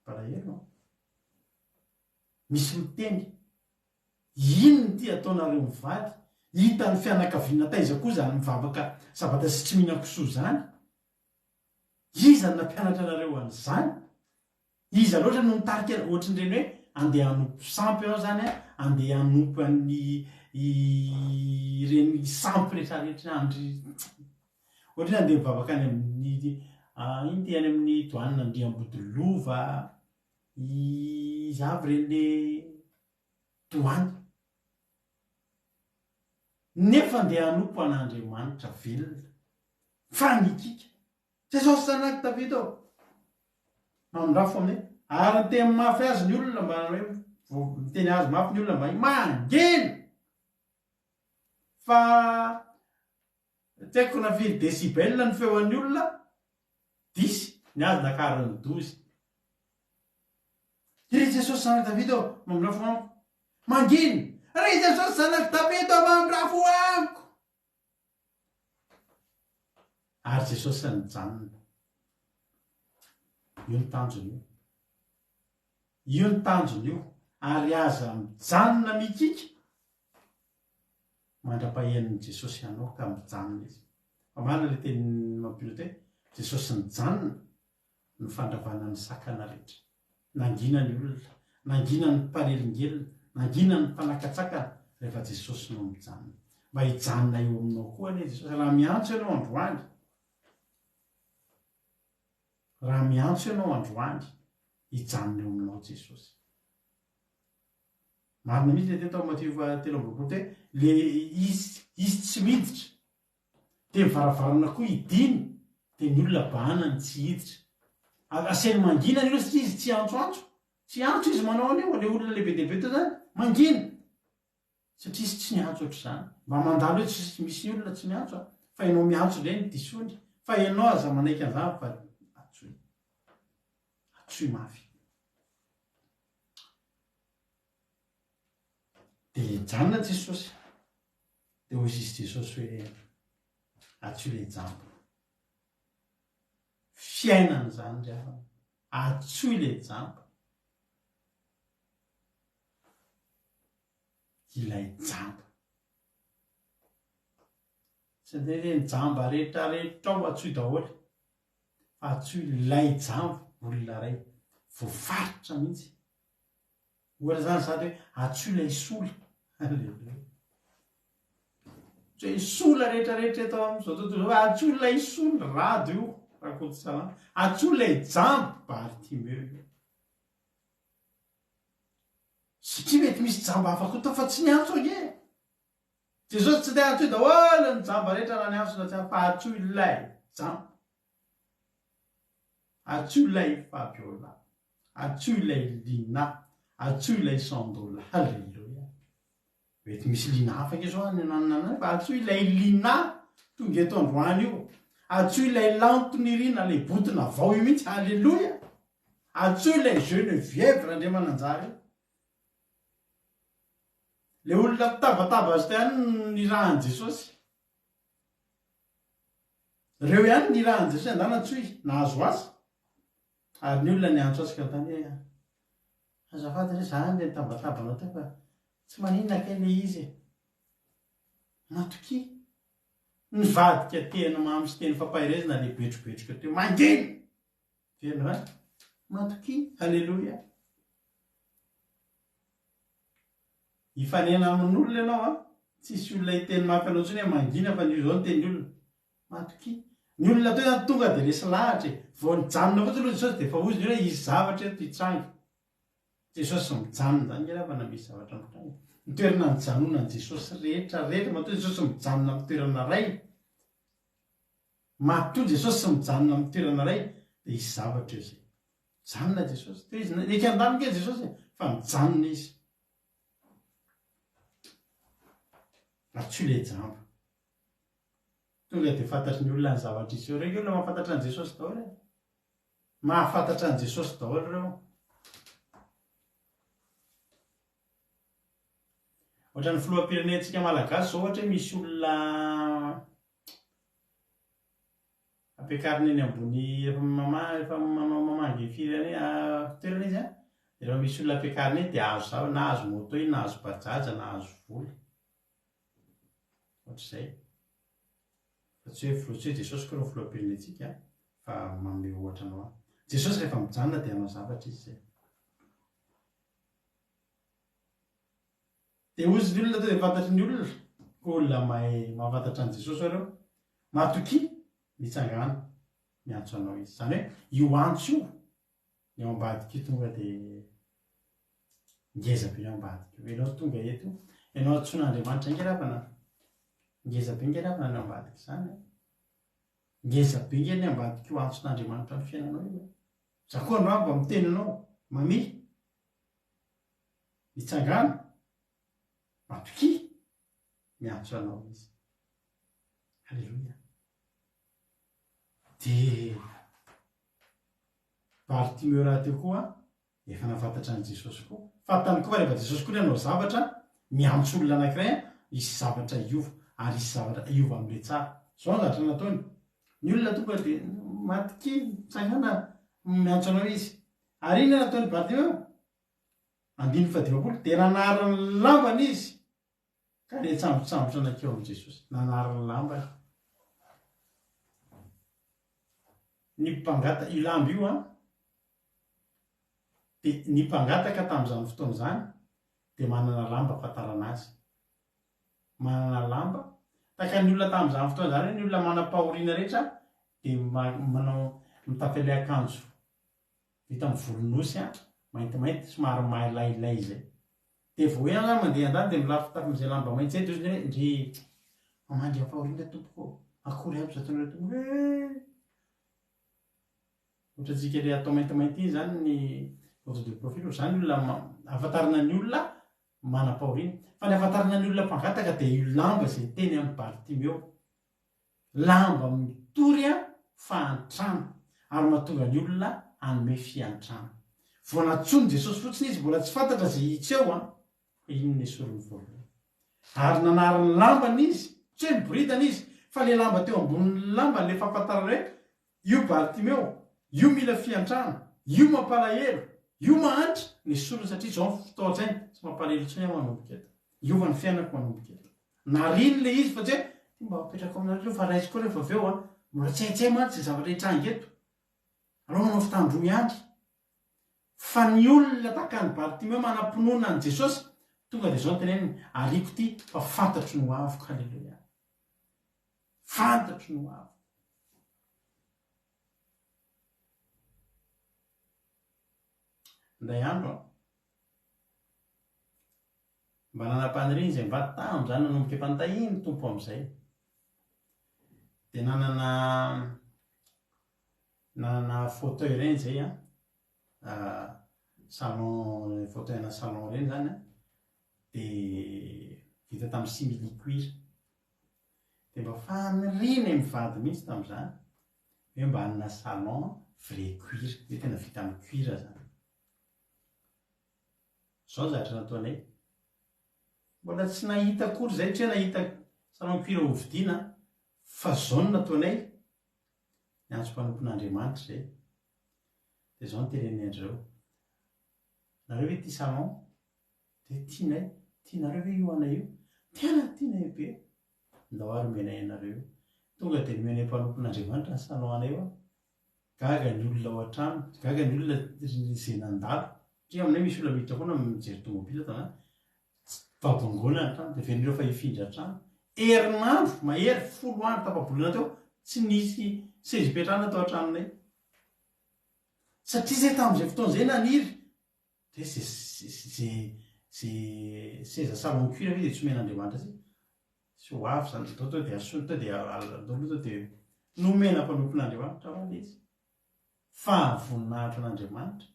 Speaker 2: palahelo misy miteny ino ny ty ataonareo mivady hita ny fianakaviana taiza koa zany mivavaka sabata sy tsy mihinan-kisoa zany iza ny nampianatra anareo an'izany iza loatra no mitarika ohatr'ireny hoe andeha hanompo sampy ao zany a andeha hanompo an'ny ireny sampy rehetrarehetra andry ohatrany andeha mivavaka any amin'ny ino ty any amin'ny doanina Andriambodilova izy avy reny le doany nefa andeha hanompo an'Andriamanitra velona fa nikika Jesosy zanaky Davida ao mandrafo aminay ary ny teny mafy azy ny olona mba hoe miteny azy mafy ny olona mba mangeny fa tsy haiko na firy desibel ny feon'ny olona 10 ny azy nakarany 12 ry Jesosy zanaky Davida ao mandrafo amiko mangeny ry Jesosy zanaky Davida ao mandrafo amiko ary Jesosy nijanona io ny tanjony io ny tanjony io ary aza mijanona mikika mandra-pahen'ny Jesosy ianao ka mijanona izy fa marina le teny mampiote Jesosy nijanona ny fandravana ny sakana rehetra nangina ny olona nangina ny mpanelingelina nangina ny mpanakatsakana rehefa Jesosy no mijanona mba hijanona eo aminao koa ane Jesosy raha miantso ianao androany raha miantso ianao androany hijanona eo aminao Jesosy marina mihitsy le teto ao Matthieu 3:3 le izy tsy miditra de mivaravarana koa idiny de ny olona bahanany tsy hiditra aseny mangina ny io satria izy tsy antso izy manao an'io le olona lehibe dehibe to zany mangina satria izy tsy miantso ohatr'izany mba mandalo hoe tsy misy ny olona tsy miantso fa ianao miantso le ny disony fa ianao aza manaiky an'izany fa atsoy mafy de janona Jesosy de hoy izy Jesosy hoe atsoy le jambo fiainana zany ndry afa atsoy le jambo ilay jambo sy ny reny jamba rehetrarehetra ao atsoy daholo fa atsoy ilay jambo olona ray voafaritra mihitsy ohatra zany sady hoe atsoy ilay sola alleluia hoe sola rehetrarehetra eto amin'izao tontolo hoe atsoy ilay sola rado io raha koty salama atsoy ilay jambo Bartimeo satria mety misy jambo afaka atao fa tsy niantso age Jesosy tsy te atsoy daholo ny jamba rehetra raha niantso na tsy fa atsoy ilay jambo atsoy ilay Fabiola atsoy ilay Lina atsoy ilay Sandola halleluia mety misy Lina afaka izao any nanana fa atsoy ilay Lina tonga eto androany io atsoy ilay Lantonirina le botona vao io mihitsy halleluia atsoy ilay Geneviève raha ndre mananjary le olona mitabataba azy te any nirahan'i Jesosy reo ihany nirahan'i Jesosy andana atsoy nahazo azy ary ny olona niantso azy ka tany hoe azafady re zany le nitabatabana teo fa tsy maninona ke le izy matoky nivadika tena mamy sy teny fampahirezina le betrobetroka teo mangeny tena va matoky. Alleloia. Ifanena amin'olona ianao a tsisy olona hiteny mafy anao tsony hoe mangina fa nio zao ny teny olona matoky. Ny olona toy zany tonga de resy lahatra vao nijanona fotsy aloha Jesosy de fa ozy hoe hisy zavatra eto hitrangy. Jesosy mijanona zany nge raha misy zavatra mitrangy. Ny toerana nijanonan'i Jesosy rehetra matoa Jesosy mijanona amin'ny toerana ray. Matoa Jesosy mijanona amin'ny toerana ray de hisy zavatra eo zay. Mijanona Jesosy. Teo izy eka andamy ke Jesosy fa mijanona izy. Tsy le jamba. Tonga de fantatry ny olona ny zavatra isy eo. Reo olona mahafantatra an' Jesosy daholo. Mahafantatra an' Jesosy daholo reo. Ohatran'ny filoham-pirenentsika malagasy zao ohatra hoe misy olona ampiakarina eny ambony efa manao mamangy toerana izy a. De rehefa misy olona ampiakarina eny de azo zao na azo moto na azo bajaja na azo voly. Ohatr'izay. Fa tsy hoe Jesosy koa reo filoham-pirenentsika fa manome ohatra anao. Jesosy rehefa mijanona dia hanao zavatra izy zay. Dia ozy ny olona dia fantatry ny olona. Olona mahay mahafantatra an' Jesosy ireo. Matoky mitsangana miantso anao izy. Zany hoe io antso io ny ao ambadika io tonga dia ngeza be ao ambadika io. Ianao tonga eto, ianao antson'Andriamanitra ingerapana. Ngeza be ingerapana ny ao ambadika izany. Ngeza be nge ny ambadika io antson'Andriamanitra amin'ny fiainanao io. Za koa androany mba miteny anao, mami, mitsangana, matoky, miantso anao izy. Halleluia. Dia Bartimeo raha teo koa efa nafantatra an' Jesosy koa. Fantany koa rehefa Jesosy koa nanao zavatra, miantso olona anankiray, hisy zavatra iova, ary hisy zavatra iova amin'ilay tsara. Zao ny zavatra nataony. Ny olona tonga dia matoky, mitsangana, miantso anao izy. Ary inona nataony Bartimeo? 5 dia nanarany lambany izy. Ka ilay tsambotsambotra anakeo amin'i Jesosy. Nanarany lambany. Ny mpangata io lamba io a. Dia ny mpangataka tamin'izany fotoana izany dia manana lamba ahafantarana azy. Manana lamba. Taka ny olona tamin'izany fotoana izany, ny olona manam-pahoriana rehetra dia manao mitafy ilay akanjo vita amin'ny volonosy a, maintimainty somary mahalailay izay. Dia vao hoe ana mandeha an-dàlana dia milafitafy amin'izay lamba mainty izay. Dia ozy ndry mamandry am-pahoriana tompoko. Akory aby zato an'ireo tompoko. Ohatrantsika ilay atao maintimainty iny izany ny rojo de profil. Izany olona ahafantarana ny olona manam-pahoriana. Fa ny ahafantarana ny olona mpangataka dia io lamba izay teny amin'ny Bartimeo. Lamba mitory a fa antrano. Ary mahatonga ny olona hanome fiantrano. Vao nantsony Jesosy fotsiny izy mbola tsy fantatra izay hitsy eo a. Iny ny sorony voalohany. Ary nanarany lambany izy, tsy hoe miboridana izy, fa ilay lamba teo ambonin'ny lambany ilay fahafantarana hoe io Bartimeo, io mila fiantrano, io mampalahelo, io mahantra ny sorony satria izao fotoan-tsainy tsy mampalahelo intsony aho manomboka eto. Iova ny fiainako manomboka eto. Nariny ilay izy fa tsy hoe mba apetraka aminareo fa raisy koa rehefa avy eo a, mbola tsy haitsay mantsy izay zavatra hitrangy eto. Aleo manao fitandroa ihany. Fa ny olona tahaka ny Bartimeo manam-pinoana an' Jesosy tonga dia izao teneniny, ariko ty fa fantatro no avoko. Halleluia. Fantatro no avoko. Nday andro mba nanam-paniriana izay mba tamo izany nanomboka mpantahiny tompo amin'izay. Dia nanana fauteuil ireny izay a. Salon, fauteuil ana salon ireny zany a. Dia vita tamin'ny simili-cuir. Dia mba faniriana mivady mihitsy tamin'izany. Hoe mba hanana salon vrai cuir. Hoe tena vita amin'ny cuir zany. Zao zavatra nataonay. Mbola tsy nahita akory izay, tsy hoe nahita salon cuir hovidiana, fa zao no nataonay. Niantso mpanompon'Andriamanitra izay. Dia zao no teneniny andreo. Nareo hoe ty salon, dia tianay, tianareo hoe io anay io, tena tianay be. Ndao ary menay anareo. Tonga dia nomenay mpanompon'Andriamanitra ny salon anay io. gaga ny olona ao an-trano gaga ny olona izay nandalo satria aminay misy olona miditra foana mijery tomobila tana vadongona ny trano dia venireo fa hifindra trano herinandro mahery 10 andro tapabolana teo tsy nisy sezipetrana tao an-tranonay satria zay tamin'izay fotoan'izay naniry dia zay seza salon cuir dia tsy omen'andriamanitra sy ho avy zany tao dia asony tao dia aladolo tao dia nomena mpanompon'andriamanitra hoany izy fa voninahitra an'andriamanitra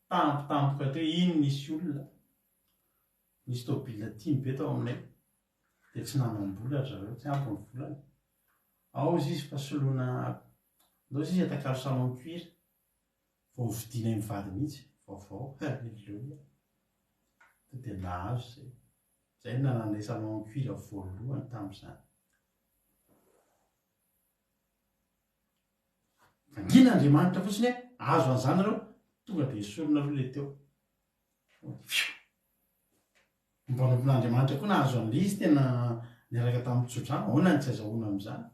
Speaker 2: tampotampoka teo iny nisy olona nisy tobila timy be tao aminay dia tsy nanam-bola zareo tsy ampy ny volany ao izy fa soloina ndao izy atakalo salon cuir vao vidinay mivady mihitsy vaovao halleluia dia nahazo zay nananay salon cuir voalohany tamin'izany vangin'andriamanitra fotsiny azo an'izany areo tonga dia sorona aloha le teo mpanompon'andriamanitra koa na azo an'le izy tena niaraka tamin'ny tsodrano ahoana ny tsy azahoana amin'izany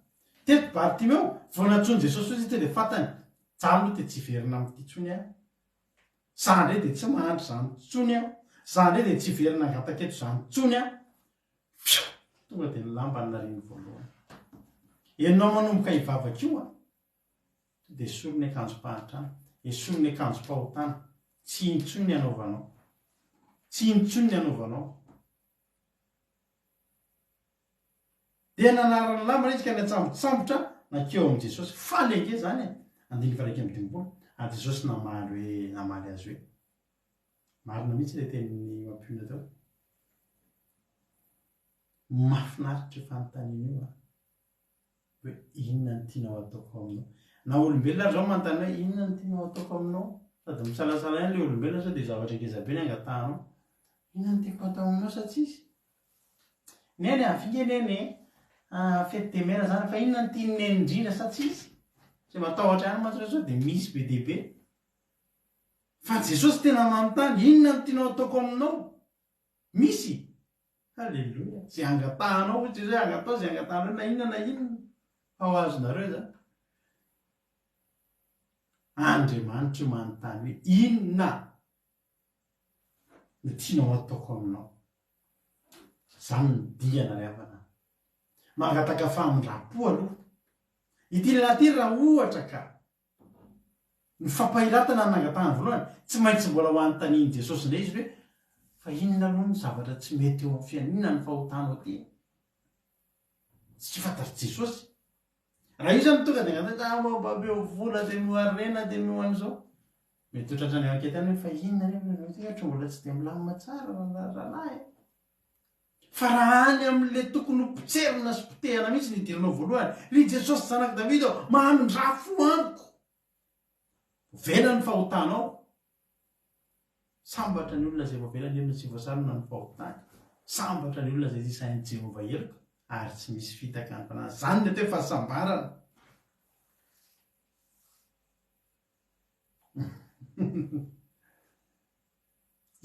Speaker 2: teto Bartimeo vao natsoiny Jesosy izy dia fantany jalo dia tsy verina amin'ity tsony aho za ndray dia tsy mahandry zany tsony aho za ndray dia tsy verina angataketo zany tsony aho tonga dia ny lamba ny nariny voalohany enao manomboka hivavaka io a dia sorony akanjo-pahatrana esorony akanjo-pahotana tsy intsony ny anaovanao tsy intsony ny anaovanao dia nanarany lamba izy ka ny atsambontsambotra nakeo amin'i Jesosy faly ange zany andiny varaiky amin'ny dimbolo ary Jesosy namaly azy hoe marina mihitsy ilay tenin'ny mampiona tao mahafinaritra fanontaniana io hoe inona ny tianao ataoko aminao na olombelona ary zao manontany hoe inona ny tianao ataoko aminao sady misalasala ihany ilay olombelona sao dia zavatra ngezabe ny angatahanao inona ny tiako atao aminao sa tsisy neny avinge neny fety de mera zany fa inona ny tiany neny indrindra sa tsisy zay matahotra ihany matsy sao dia misy be dehibe fa Jesosy tena manontany inona ny tianao ataoko aminao misy halleluia zay angatahanao ohatry zay angatao zay angatahanao na inona fa ho azonareo zany Andriamanitra manontany hoe inona ny tianao ataoko aminao zany ny diana ry havana mangataka famindrapo aloha ity lehilahy raha ohatra ka ny fampahiratana ny nangatahany voalohany tsy maintsy mbola ho anontaniany Jesosy indray izy hoe fa inona aloha ny zavatra tsy mety eo amin'ny fiainana inona ny fahotanao ty tsy fantatry Jesosy raha io zany tonga dia ngatababe vola dia mioarena dia mioan'izao mety hotratra ny anketany hoe fa inona ohatra mbola tsy dia milamina tsara rahalahy fa raha any amin'le tokony hopotserina sy potehana mihitsy nidirinao voalohany ry Jesosy zanak'i Davida mamindrafo amiko vela ny fahotanao sambatra ny olona zay voavela ny olona tsy voasarona ny fahotany sambatra ny olona zay isain'ny Jehova eloka ary tsy misy fitaka ny mpanahy zany ny atao hoe fahasambarana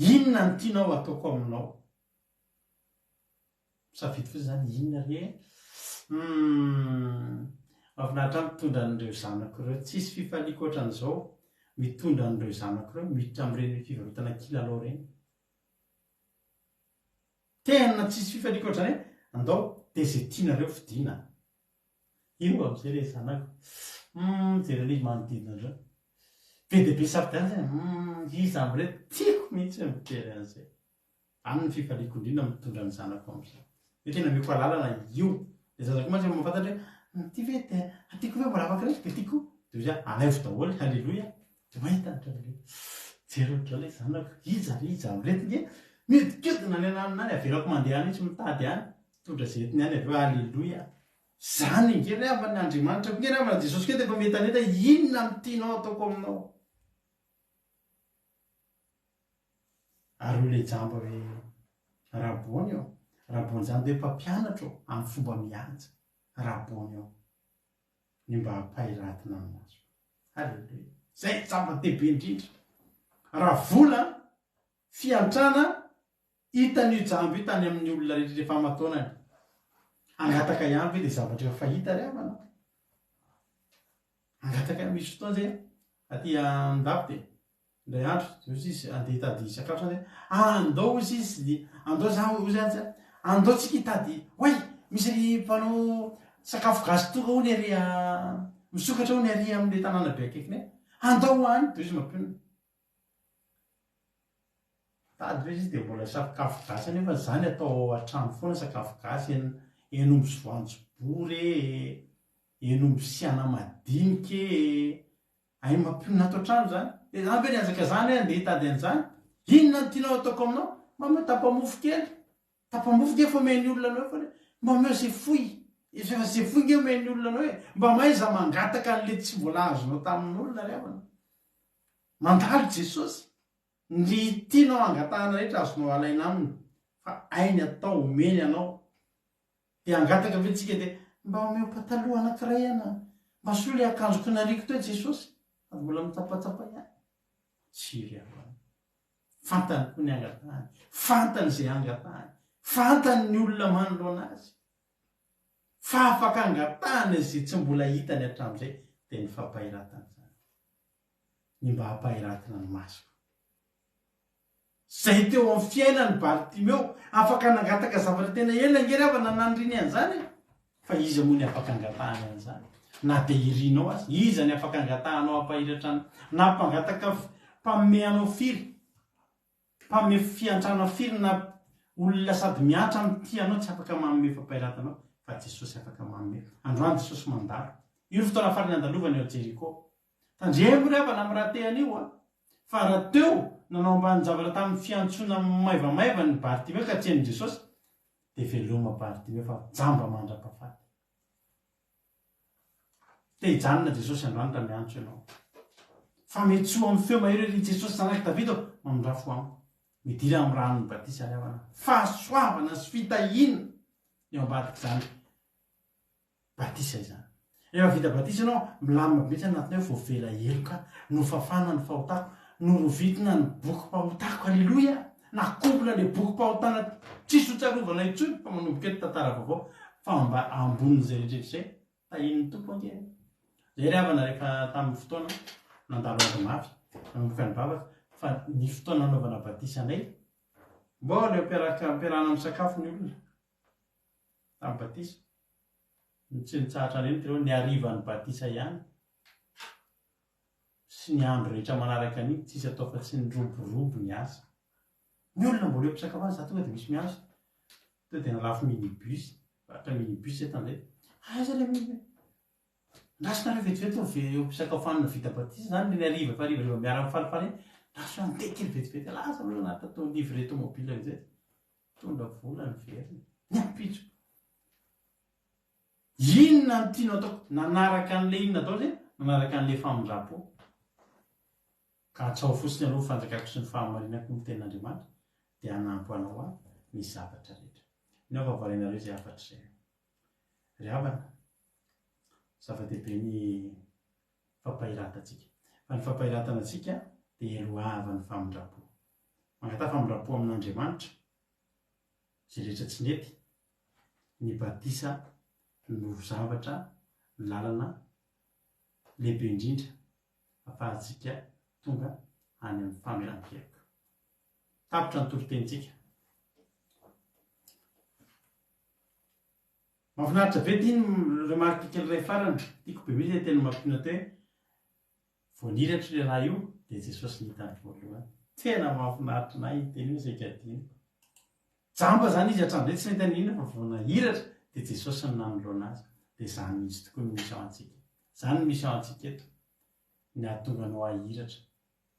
Speaker 2: inona ny tianao ataoko aminao safidy fotsy zany inona re mahafinaritra mitondra an'ireo zanako ireo tsisy fifaliako ohatran'izao mitondra an'ireo zanako ireo miditra amin'ireny fivarotana kilalao reny tena tsisy fifaliako ohatrany hoe andao dia zay tianareo fidina ino amin'izay le zanako jerena izy manodidina andreo be dia be safidy zany izy amin'ireo tiako mihitsy mitery an'izay any ny fifaliako indrindra mitondra ny zanako amin'izay hoe tena meko alalana io dia zazako mantsy mahafantatra hoe ty ve dia atiako ve mbola afaka reky dia tiako dia zay anaivy daholo halleloia dia mahita nytraleloia jerotra le zanako iza amin'irety miodikodina ny ananany averako mandeha any tsy mitady any tondra zay etiny any aveo halleloia zany ingery avany Andriamanitra ingery avana Jesosy ke dia efa metaneta inona ny tianao ataoko aminao ary ho le jamba hoe rahaboany eo rahaboany zany dia mpampianatra eo amin'ny fomba mianja rahaboany eo ny mba hampahiratina aminazy halleloia zay zava-dehibe indrindra raha vola fiantrana hitan'io jambo io tany amin'ny olona rehetra rehefa mataonany angataka ihany ve dia zavatra efa fahita ry havana angataka misy fotoana zay aty andafo de ndray andro ozy izy andeha hitady sakafo zany andao izy izy andao za ozy andao tsika hitady hoy misy ry mpanao sakafo gasy tonga ho ny ary misokatra ho ny ary am'le tanàna be akaikiny andao any de izy mampionona tady re izy de mbola sakafo gasy nefa zany atao atrano foana sakafo gasy enomby sy voanjobory enomby sy anamadiniky ay mampionona ato atrano zany de zany be nianjaka zany andeha hitady an'izany inona no tianao ataoko aminao mba tapamofo kely tapamofo ke fa omeny olona anao fa mba meo zay foy efa zay foy nge omeny olona anao hoe mba maiza mangataka an'le tsy mbola azonao tamin'olona reavana mandalo jesosy ny tianao angatahana rehetra azonao alaina aminy fa ainy atao omeny anao de angataka ve tsika de mba omeo pataloha anankiray ana mba soa le akanjoko nariko teo jesosy ary mbola mitsapatsapa ihany tsy ry avana fantany koa ny angatahany fantany zay angatahany fantany ny olona manoloana azy fa afaka angatahany zay tsy mbola hitany hatramin'izay de ny fampahiratany zany ny mba hampahiratana ny masoko zay teo amin'ny fiainany Bartimeo afaka nangataka zavatra tena ela ngeravana nandriny an'izany fa izy moa ny afaka angatahany an'izany na de irinao azy iza ny afaka angatahanao hampahiratrany na mpangataka mpameanao firy mpame fiantrana firy na olona sady miatra am'tianao tsy afaka manome fampahiratanao fa Jesosy afaka manome androany Jesosy mandalo io fotoana farany andalovany eo Jeriko tandremo reavana amin'ny raha tehan'io fa raha teo nanao ambany zavatra tamin'ny fiantsona maivamaiva ny Bartimeo ka tsehan'i Jesosy de veloma Bartimeo fa jamba mandra-pahafaty te hijanona Jesosy androany raha miantso ianao fa metsoa amin'ny feo mahery ry Jesosy zanaky Davida mamindra fo amiko midira amin'ny ranony batisa reavana fahasoavana sy fitahinana eo ambadiky zany batisa izany rehefa vita batisa ianao milamina betsy anatiny hoe voavela heloka no fafana ny fahotako no rovitina ny boky-pahotako alleloia nakobola le boky-pahotana tsisy hotsarovana intsony fa manomboka eto tantara vaovao fa mba ambonin'izay rehetrarehetra zay tahin'ny tompo ankeny zay rehavana rehefa tamin'ny fotoana nandalo andro mafy nanomboka ny bavaka fa ny fotoana nanaovana batisa anay mbola ampiarahana amin'ny sakafo ny olona tamin'ny batisa tsy nitsahatra reny tireo ny arivan'ny batisa ihany sy ny andro rehetra manaraka an'iny tsisy atao fa tsy ny roborobo ny asa ny olona mbola eo mpisakafo azy za tonga de misy miazo to de nalafo minibus batra minibus zay tan'izay aiza le ndrasonareo vetivety eo mpisakafoanina vita batisa zany le ny ariva miara mifalifaly iny raso antekely vetivety laza aloha nata to livre tomobile zay tondra vola ny veriny ny ampitso inona ny tianao ataoko nanaraka an'le inona atao zay nanaraka an'le famondrapo ka atsao fosiny aloha fanjakako sy ny fahamarinako ny ten'Andriamanitra de anampy anao a ny zavatra rehetra ny avavarinareo zay afatra zay ry havana zava-dehibe ny fampahiratatsika fa ny fampahiratana atsika de eloava ny famondrapo mangata famondrapo amin'Andriamanitra zay rehetra tsy nety ny batisa no zavatra ny lalana lehibe indrindra afahantsika tonga any amin'ny famelan-keloko tapitra ny toro-tenitsika mahafinaritra be ty remarque kely ray farany tiako be misy tena mampina teo voaniratra le raha io de Jesosy nihitany voalohany tena mahafinaritra na iteny io zay kadiny jamba zany izy hatramin'izay tsy nahitany inona fa voanahiratra de Jesosy ny nanoloana azy de zany izy tokoa ny misy ao antsika zany ny misy ao antsika eto ny ahatonga anao ahiratra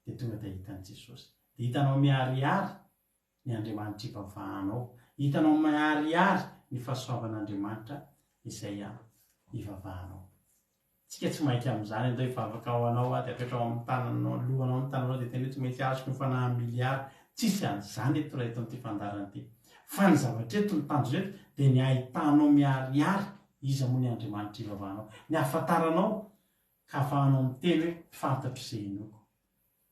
Speaker 2: de tonga de hitan'i Jesosy de hitanao miharihary ny Andriamanitra ivavahanao hitanao miharihary ny fahasoavan'Andriamanitra izay ivavahanao tsika tsy mainka amin'izany andao hivavaka ao anao de apetrao amin'ny tananao lohanao ny tananao de tena tsy maintsy azoko ny fanahy miliary tsisy an'izany eto raha eto amin'ity fandarana ity fa ny zavatra eto ny tanjo eto de ny ahitanao miharihary iza moa ny Andriamanitra ivavahanao ny ahafantaranao ka afahanao miteny hoe fantatro izay inoko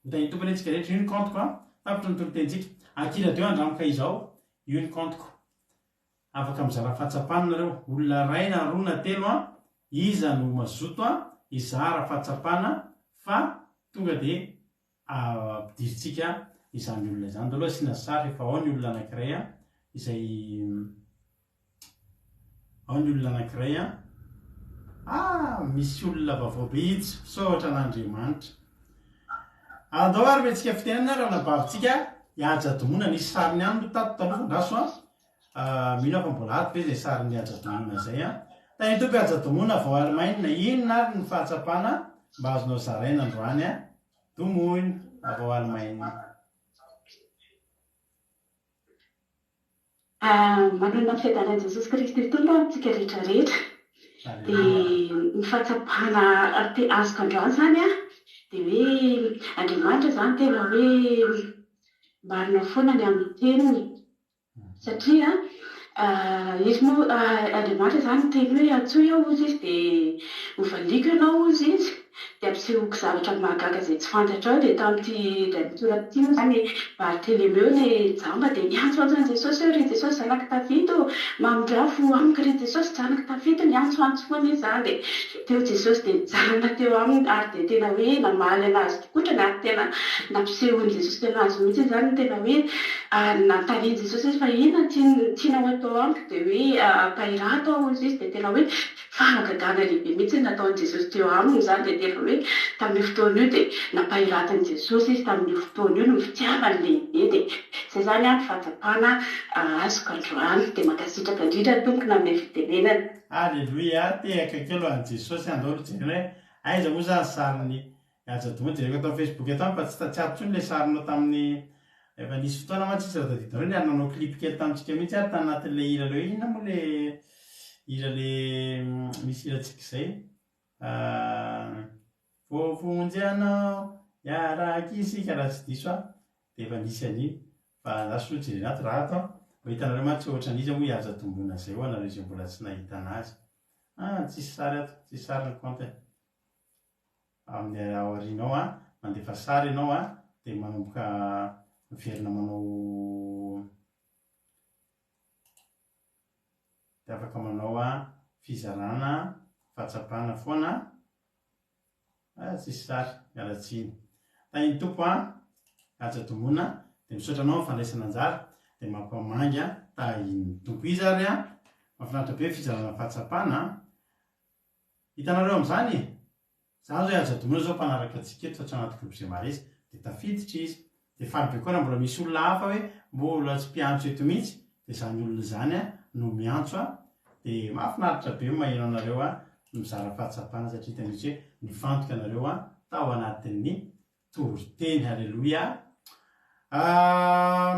Speaker 2: hitany tompony antsika rehetra io ny kantoko tapitra ny toro-tenitsika ankiradio andramoka izao io ny kantoko afaka mizara fahatsapanina reo olona ray na roa na telo iza no mazoto izara fahatsapana fa tonga dia ampidiritsika izany olona izany da aloha asiana sary efa ao ny olona anankiray izay ao ny olona anankiray misy olona vaovao itsy sohatra n'Andriamanitra andao ary mentsika fitenana raha nabavintsika hiaja-domonana nisy sariny any no tato talofandraso mino fa mbola ato ve zay sariny hiaja-domonana zay da nitopy hiaja-domonana vao Alemaina inona ary ny fahatsapana mba azonao zaraina androany domoiny vao Alemaina.
Speaker 3: Manana ny fiadanan'i Jesosy Kristy tonga amintsika rehetrarehetra dia ny fahatsapana azoko androany zany dia hoe Andriamanitra zany tena hoe marina foana ny amin'ny teniny satria izy moa Andriamanitra zany teny hoe antsoy ao ozy izy dia hovaliko ianao ozy izy dia ampisehoako zavatra mahagaga izay tsy fantatra ao dia tamin'ity mitorapity moa zany Bartolomeo ny jamba dia niantso antsony Jesosy eo ry Jesosy zanaka Davida mamindrafo amiko ry Jesosy zanaka Davida niantsoantso foana izy zany dia teo Jesosy dia nijanona teo aminy ary dia tena hoe namaly anazy tokotrany ary tena nampisehony Jesosy tena azy mihitsy zany tena hoe nantaniany Jesosy izy fa inona tianao atao amiko dia hoe mpahirato ao izy izy dia tena hoe fahagagana lehibe mihitsy nataony Jesosy teo aminy zany dia tena hoe tamin'io fotoana io dia nampahiratany Jesosy izy tamin'io fotoana io no fitiavany lehibe dia zay zany fahatsapana azoko androany dia mankasitraka indrindra tompoko na amin'ny fitenenana.
Speaker 2: Alleluia tehaka kelo an Jesosy andao jerena aiza moa zany sariny hiaja-domonana jereko atao Facebook atao fa tsy tatsiato le sarinao tamin'ny efa nisy fotoana mantsy raha tadidinareo ny ananao clip kely tamintsika mihitsy ary tanatin'le ira le inona moa le ira le misy iratsika izay voafonjy anao iaraky isika raha tsy diso dia efa nisy an'iny fa naso jerena ato raha ato mba hitanareo mantsy ohatra an'izy moa hiaja-domonana zay ho anareo izay mbola tsy nahita anazy tsisy sary ato tsisy sary ny compte amin'ny aorianao mandefa sary ianao dia manomboka miverina manao dia afaka manao fizarana fahatsapana foana tsisy sary mialatsiny da iny tompo hiaja-domonana dia misaotra anao mifandraisana anjara dia mampamangy iny tompo izy ary mahafinaritra be fizarana fahatsapana hitanareo amin'izany zany zao hiaja-domonana zao mpanaraka antsika eto fa tsy anaty groupe izay maresy dia tafiditra izy dia falybe koa raha mbola misy olona hafa hoe mbola tsy mpiantso eto mihitsy dia zany olona zany no miantso dia mahafinaritra be maheno anareo mizara fahatsapana satria hitanitsy hoe nifantoka anareo tao anatin'ny toriteny. Halleloia.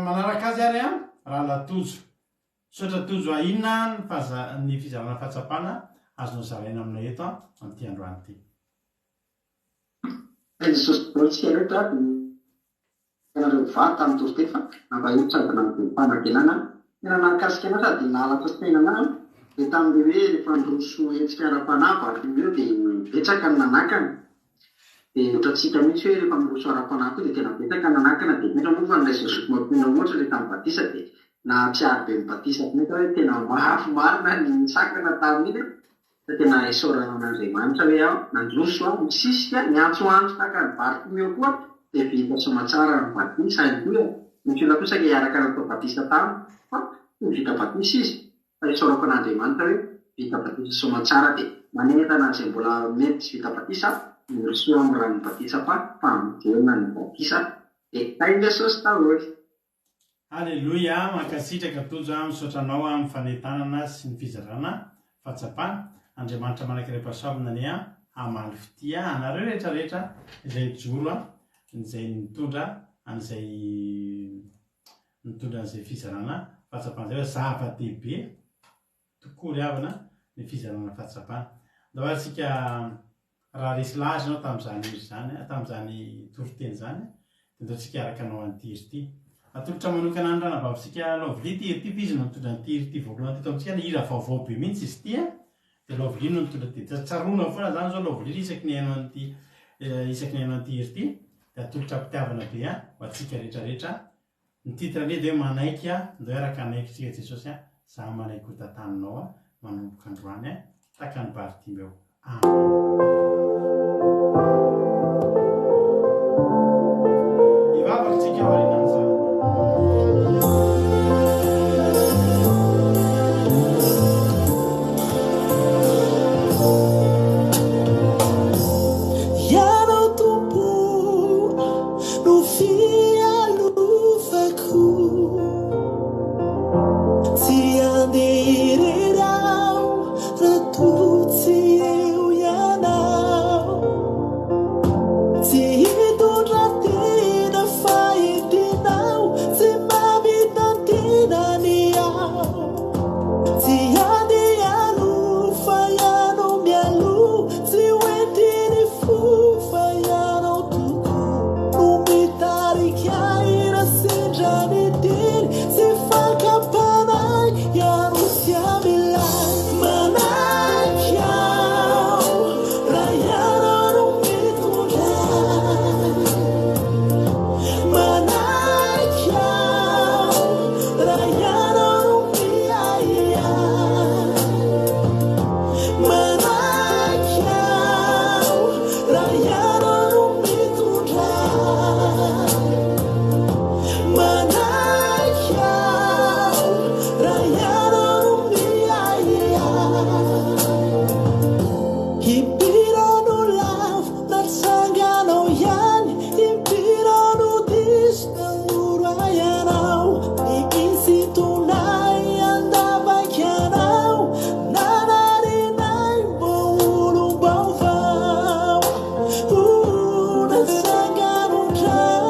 Speaker 2: Manaraka azy ary raha latojo sotra tojo inona ny fizarana fahatsapana azonao zaraina aminao eto amin'ity androany ity.
Speaker 6: Jesosy tsy rehetra nareo vary tamin'ny toriteny fa nampahito sady nampanankenana tena nakasika ana sady nalatra tenana dia tamin'le hoe rehefa ndroso etsika ara-panahy Bartolomeo dia betsaka ny nanakana dia ohatratsika mihitsy hoe rehefa miroso ara-panahy koa dia tena betsaka ny nanakana dia mihitra moa fa nilay Jesosy mampina ohatra ilay tamin'ny Batisa dia na tsiary be ny Batisa mihitra hoe tena mafy marina ny sakana tamin'iny fa tena isaorana an'Andriamanitra hoe nandroso misisika niantsoantso taka ny Bartolomeo koa dia vita somatsara ny Batisa iny koa misy olona kosa hiaraka natao Batisa tamy fa vita Batisa izy fa isaorako an'Andriamanitra hoe vita Batisa somatsara dia manentana izay mbola mety tsy vita Batisa miroso amin'ny ran'ny Batisa fa famonjena ny Batisa dia tainy Jesosy tahory.
Speaker 2: Alleluia. Mankasitraka tojo misaotra anao amin'ny fanentanana sy ny fizarana fahatsapana. Andriamanitra manankiray mpasamina ny hamaly fitia anareo rehetrarehetra izay joro izay mitondra an'izay fizarana fahatsapana zay zava-dehibe tokoa ry havana ny fizarana fahatsapana. Da hoe tsika raha resy lazy anao tamin'izany toriteny zany dia ndaontsika araka anao an'ity izy ity atolotra manokana ny ranabavintsika lovely ty ity izy no mitondra an'ity izy ity voalohany ty tamintsika hira vaovao be mihitsy izy ity dia lovely no mitondra ty tsarona foana zany zao lovely isaky ny haino an'ity izy ity dia atolotra mpitiavana be ho atsika rehetrarehetra ny titre le dia hoe manaiky ndao araka anaikitsika Jesosy za manaiky ho tantaninao manomboka androany taka ny Bartimeo. Amen. ivavakotsika aorinan'izany
Speaker 4: Ianao tompo no fialofako tsy andererao raha totsy eo ianao tsy hitondra tena fa entinao tsy mavitantenany ao tsy andealo fa ianao mialo tsy hoentiny fo fa ianao toko no mitarikay raha sendrany teny tsy fankapanay ianao tsy amelay manaky ao raha ianao no mitondray manaky ao raha ianao no miaiay manaky ao raha ianao no mitondray manaky ao raha ianao no miaiay impirano lavo natsanganao ihany impirano diso naoro ianao ny insitonay andavaky anao nanarenay mbo olom-baovao natsangano ndray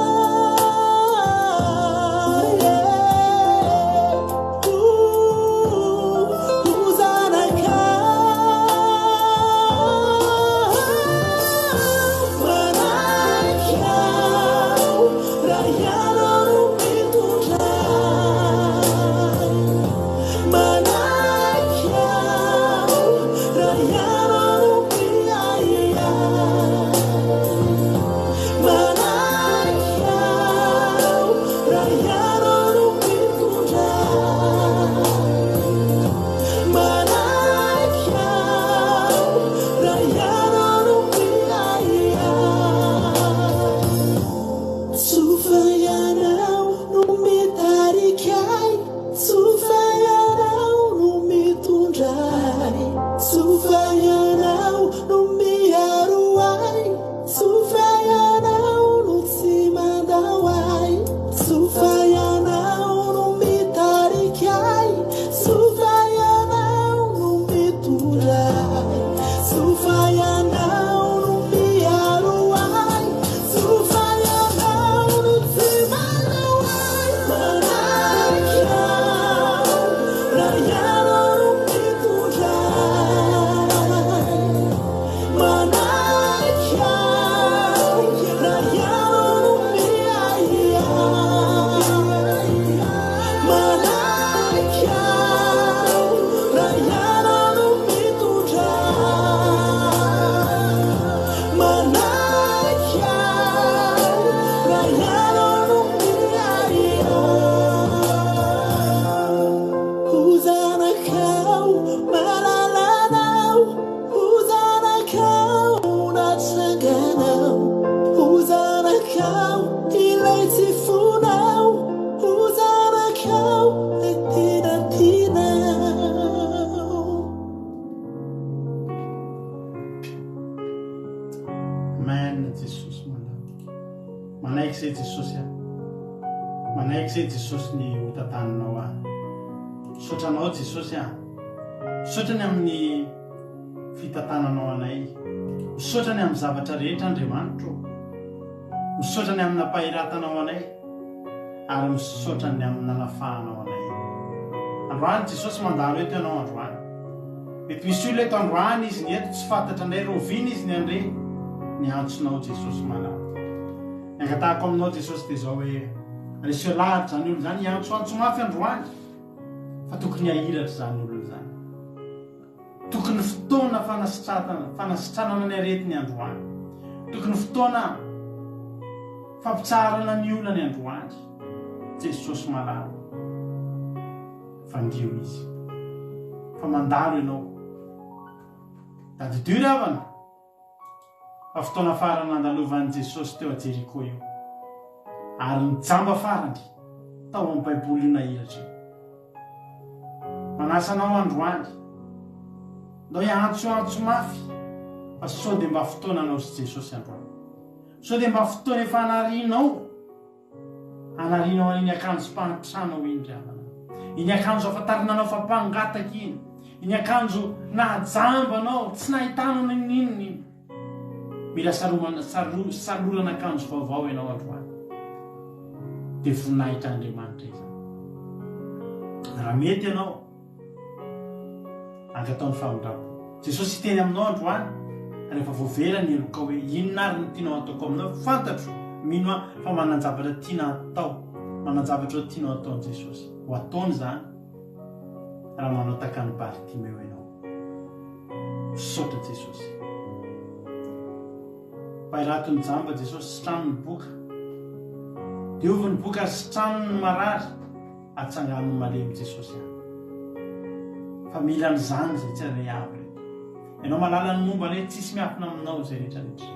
Speaker 4: ozanaka manaky ao raha ianao no mitondray manaky ao raha ianao no miaiay manaky ao raha ianao no mitondray manaky ao raha ianao no miaiay tsofa ianao no mitarikay tsofa ianao no mitondray tsofa ianao no miaro ay tsofa ianao no tsy mandao ay tsofa ianao no mitarikay tsofa ianao no mitondray tsofa ianao no miaro ay tsofa ianao no tsy mandao ay manaky ao raha ianao no mitondray manaky ao raha ianao no miaiay manaky ao raha ianao no mitondray manaky ao raha ianao no miaiay ozanakao malalanao ozanakao natsanganao ozanakao ilay tsy fonao ozanakao lay tena tianao
Speaker 2: amen jesosy manaiky zay jesosy a manaiky zay jesosy ny hotantaninao a sotranao jesosy a sotrany amin'ny fitantananao anay misotrany amin'ny zavatra rehetra andriamanitro misotrany amin'ny napahiratanao anay ary misotrany amin'ny nanafahanao anay androany jesosy mandalo eto ianao androany mety misy olona eto androany izy ny eto tsy fantatra anay rovina izy ny andre ny antsonao jesosy malaky miangatahako aminao jesosy dia zao hoe reseo lahatra zany olo zany iantsoantso mafy androany fa tokony ahiratra zany olona zany tokony fotoana fanasitranana ny aretiny androany tokony fotoana fampitsarana ny olona ny androany jesosy malala fa ndio izy fa mandalo ianao dady dur avana fa fotoana farana andalovan'i Jesosy teo a Jeriko io, ary nijamba farany tao amin'ny baiboly io nahiratra io. Manasanao androany ndao hiantsoantso mafy fa sao dia mba fotoana anao sy Jesosy androany, sao dia mba fotoana efa anarinao an'iny akanjo mpampisanao iny ry havana, iny akanjo afantarinanao fa mpangataka iny akanjo nahajambanao tsy nahitanao nin'inona iny. Mila salorana akanjo vaovao ianao androany, dia voninahitra Andriamanitra izany. Raha mety ianao angataony famindrapo, Jesosy teny aminao androany rehefa voavera ny eloka hoe inona ary ny tianao ataoko aminao, fantatro mino aho fa manan-javatra tiana atao, manan-javatra tianao ataony Jesosy ho ataony zany raha manao taka ny Bartimeo ianao. Misaotra Jesosy. Pairato ny jamba Jesosy sitrano ny boka, diovy ny boka sitrano ny marary, atsangano ny malemy Jesosy any. Fa mila n'izany zay tsy re avy reto. Ianao malala ny momba ny tsisy miafina aminao zay rehetrarehetra.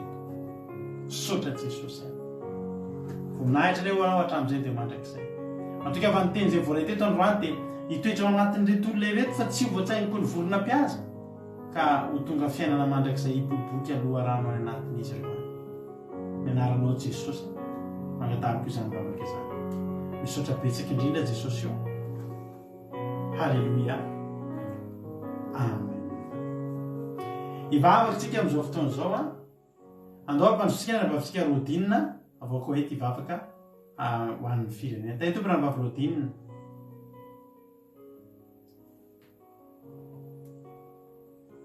Speaker 2: Misaotra Jesosy any. Voninahitra leo anao hatramin'izay dia mandrakizay. Matroka avy ny teny izay voaray teto androany dia hitoetra ao anatin'ireto olona ireto fa tsy ho voatsainiko ny vorona-pihaza ka ho tonga fiainana mandrakizay hiboboky aloha rano any anatin'izy ireo any. Mianaranao Jesosy mangatariko izany bavaka izany. Misaotra betsaka indrindra Jesosy io. Halleluia. Amen. Ivavaka tsika amin'izao fotoana izao a. Andao ampandrosika na mbavisika rodinina avoaka hoe ty vavaka ho an'ny firenena. Tay tompona mbavy rodinina.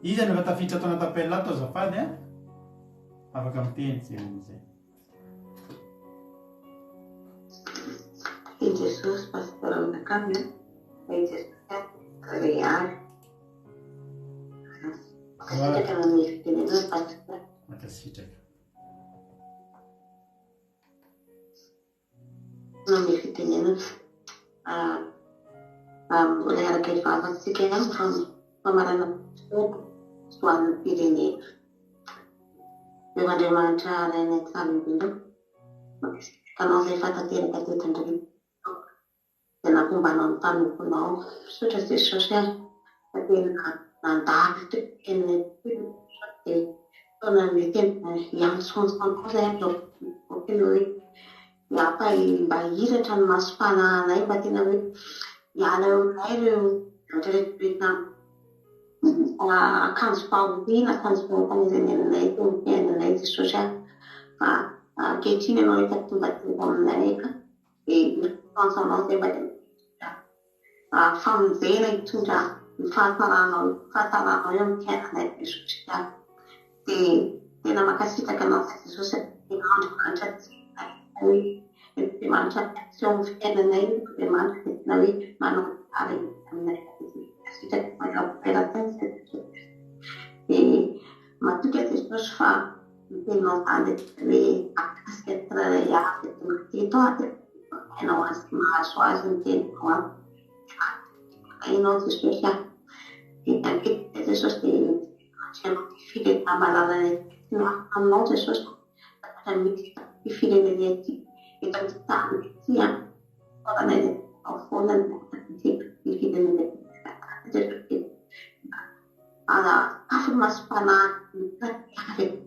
Speaker 2: Iza ny efa tafiditra tao anaty appel tao azafady a. Afaka miteny zay amin'izay.
Speaker 7: Em Jesus, pastor na câmera, em Jesus, real. Kita kena melihatnya pastor.
Speaker 2: Makasih Jack.
Speaker 7: Melihatnya, boleh ada kefahaman sih kan pemahaman suatu pilihnya. Dengan demantra dan eksamen itu, kalau saya kata tidak kata tentang dan aku nonton kuno sudah sosial tapi nanti ini seperti kalau mungkin yang sponsor saya tuh mungkin ya apa bayi dan mas pana lain berarti nabi ya ada lain dari Vietnam akan sponsor akan sponsor ini itu yang lain sosial kecilnya mereka tuh berarti mereka sponsor saya berarti famigera itondra ny fahatarana eo amin'ny fiainana Jesosy ihany. Dia tena makasitaka anao Jesosy andromanitra hoe Andriamanitra tsy eo amin'ny fiainana io Andriamanitra dia tena hoe manao tsara aminay makasitaka manao Jesosy. Dia matoka Jesosy fa mitenao zany hoe akasika tsirairay avy tonga teto aty hainao azy mahazo azy ny teninao azy. Ainao Jesosy a, kita Jesosy dia firenena malalana aminao Jesosy, misy firenena ity, eto amin'ny tany ity a, fanaonay foana ny firenena ity. Afo masipana ny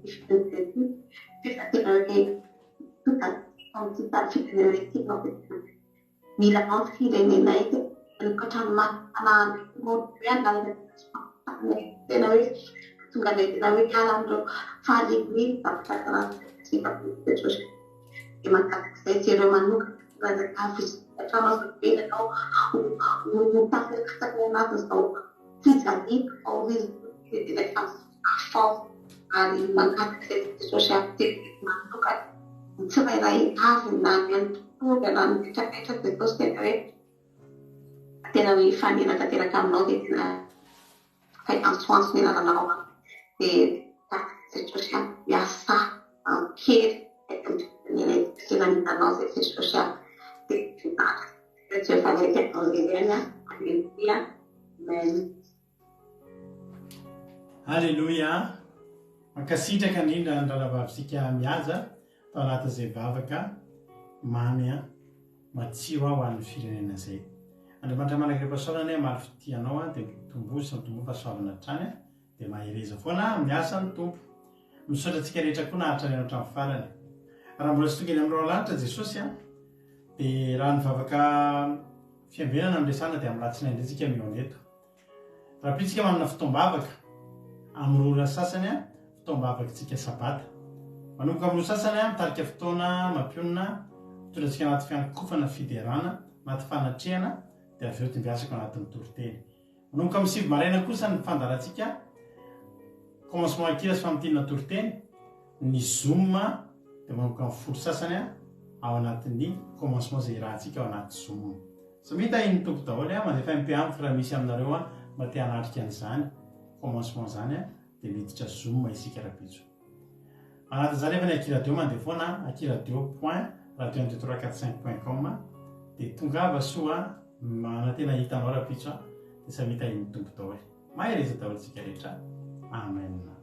Speaker 7: firenena ity, tena hoe firenena ity mila ao firenena ity. Katran mana modern tena hoe tonga dia tena hoe ala amin'ireo fahaleviny Jesosy. Dia mankataka izay tsy ireo manokana hatrano benanao tafakataka anatin'izao fijaliana ao izy dia afao ary mankataka izay Jesosy amin'ny manokana tsirairay avy na ny antotonga na ny petrapetra Jesosy tena hoe tena hoe fanena tanteraka aminao dia tena antsoantso ny anaranao dia Jesosy miasa kely tena mitanao zay Jesosy dia Jehovah raiky aoleana. Alleluia. Amen.
Speaker 2: Alleluia. mankasitraka indrindra ndralavavitsika mihaja tao anatin'izay vavaka mamy matsiro ho an'ny firenena zay. Andriamanitra manakira-pahasoavana maly fitianao dia tombozy ny tombo fahasoavana trany dia mahereza foana miasa ny tompo. Misaotra antsika rehetra koa naharitra ny hatramin'ny farany. Raha mbola tsy tonga eny amin'ireo lanitra Jesosy dia raha ny vavaka fiambenana amresana dia amin'ny latsinainy indray tsika mioneto. Raha pitsika manana fotoam-bavaka amin'ny rora sasany fotoam-bavakantsika sabata. Manomboka amin'ny roa sasany mitarika fotoana mampionina mitondra antsika anaty fiankofana fiderana anaty fanatrehana dia avy eo timbiasako anatin'ny toriteny. Manomboka amin'ny 7 maraina kosa ny fandarantsika commencement akira sy famotinana toriteny ny zoom dia manomboka amin'ny 10 sasany ao anatin'ny commencement zay rahantsika ao anaty zoom. So mita iny tompo daholo mandefa MP raha misy aminareo mba te hanatrika an'izany commencement zany dia miditra zoom isika rapitso. Anatin'izany efa ny akiradio mandeha foana akiradio.radio12345.com dia tongava soa manantena hitanao rapitso dia samita iny tompo daholo. Mahereza daholo tsika rehetra. Amen.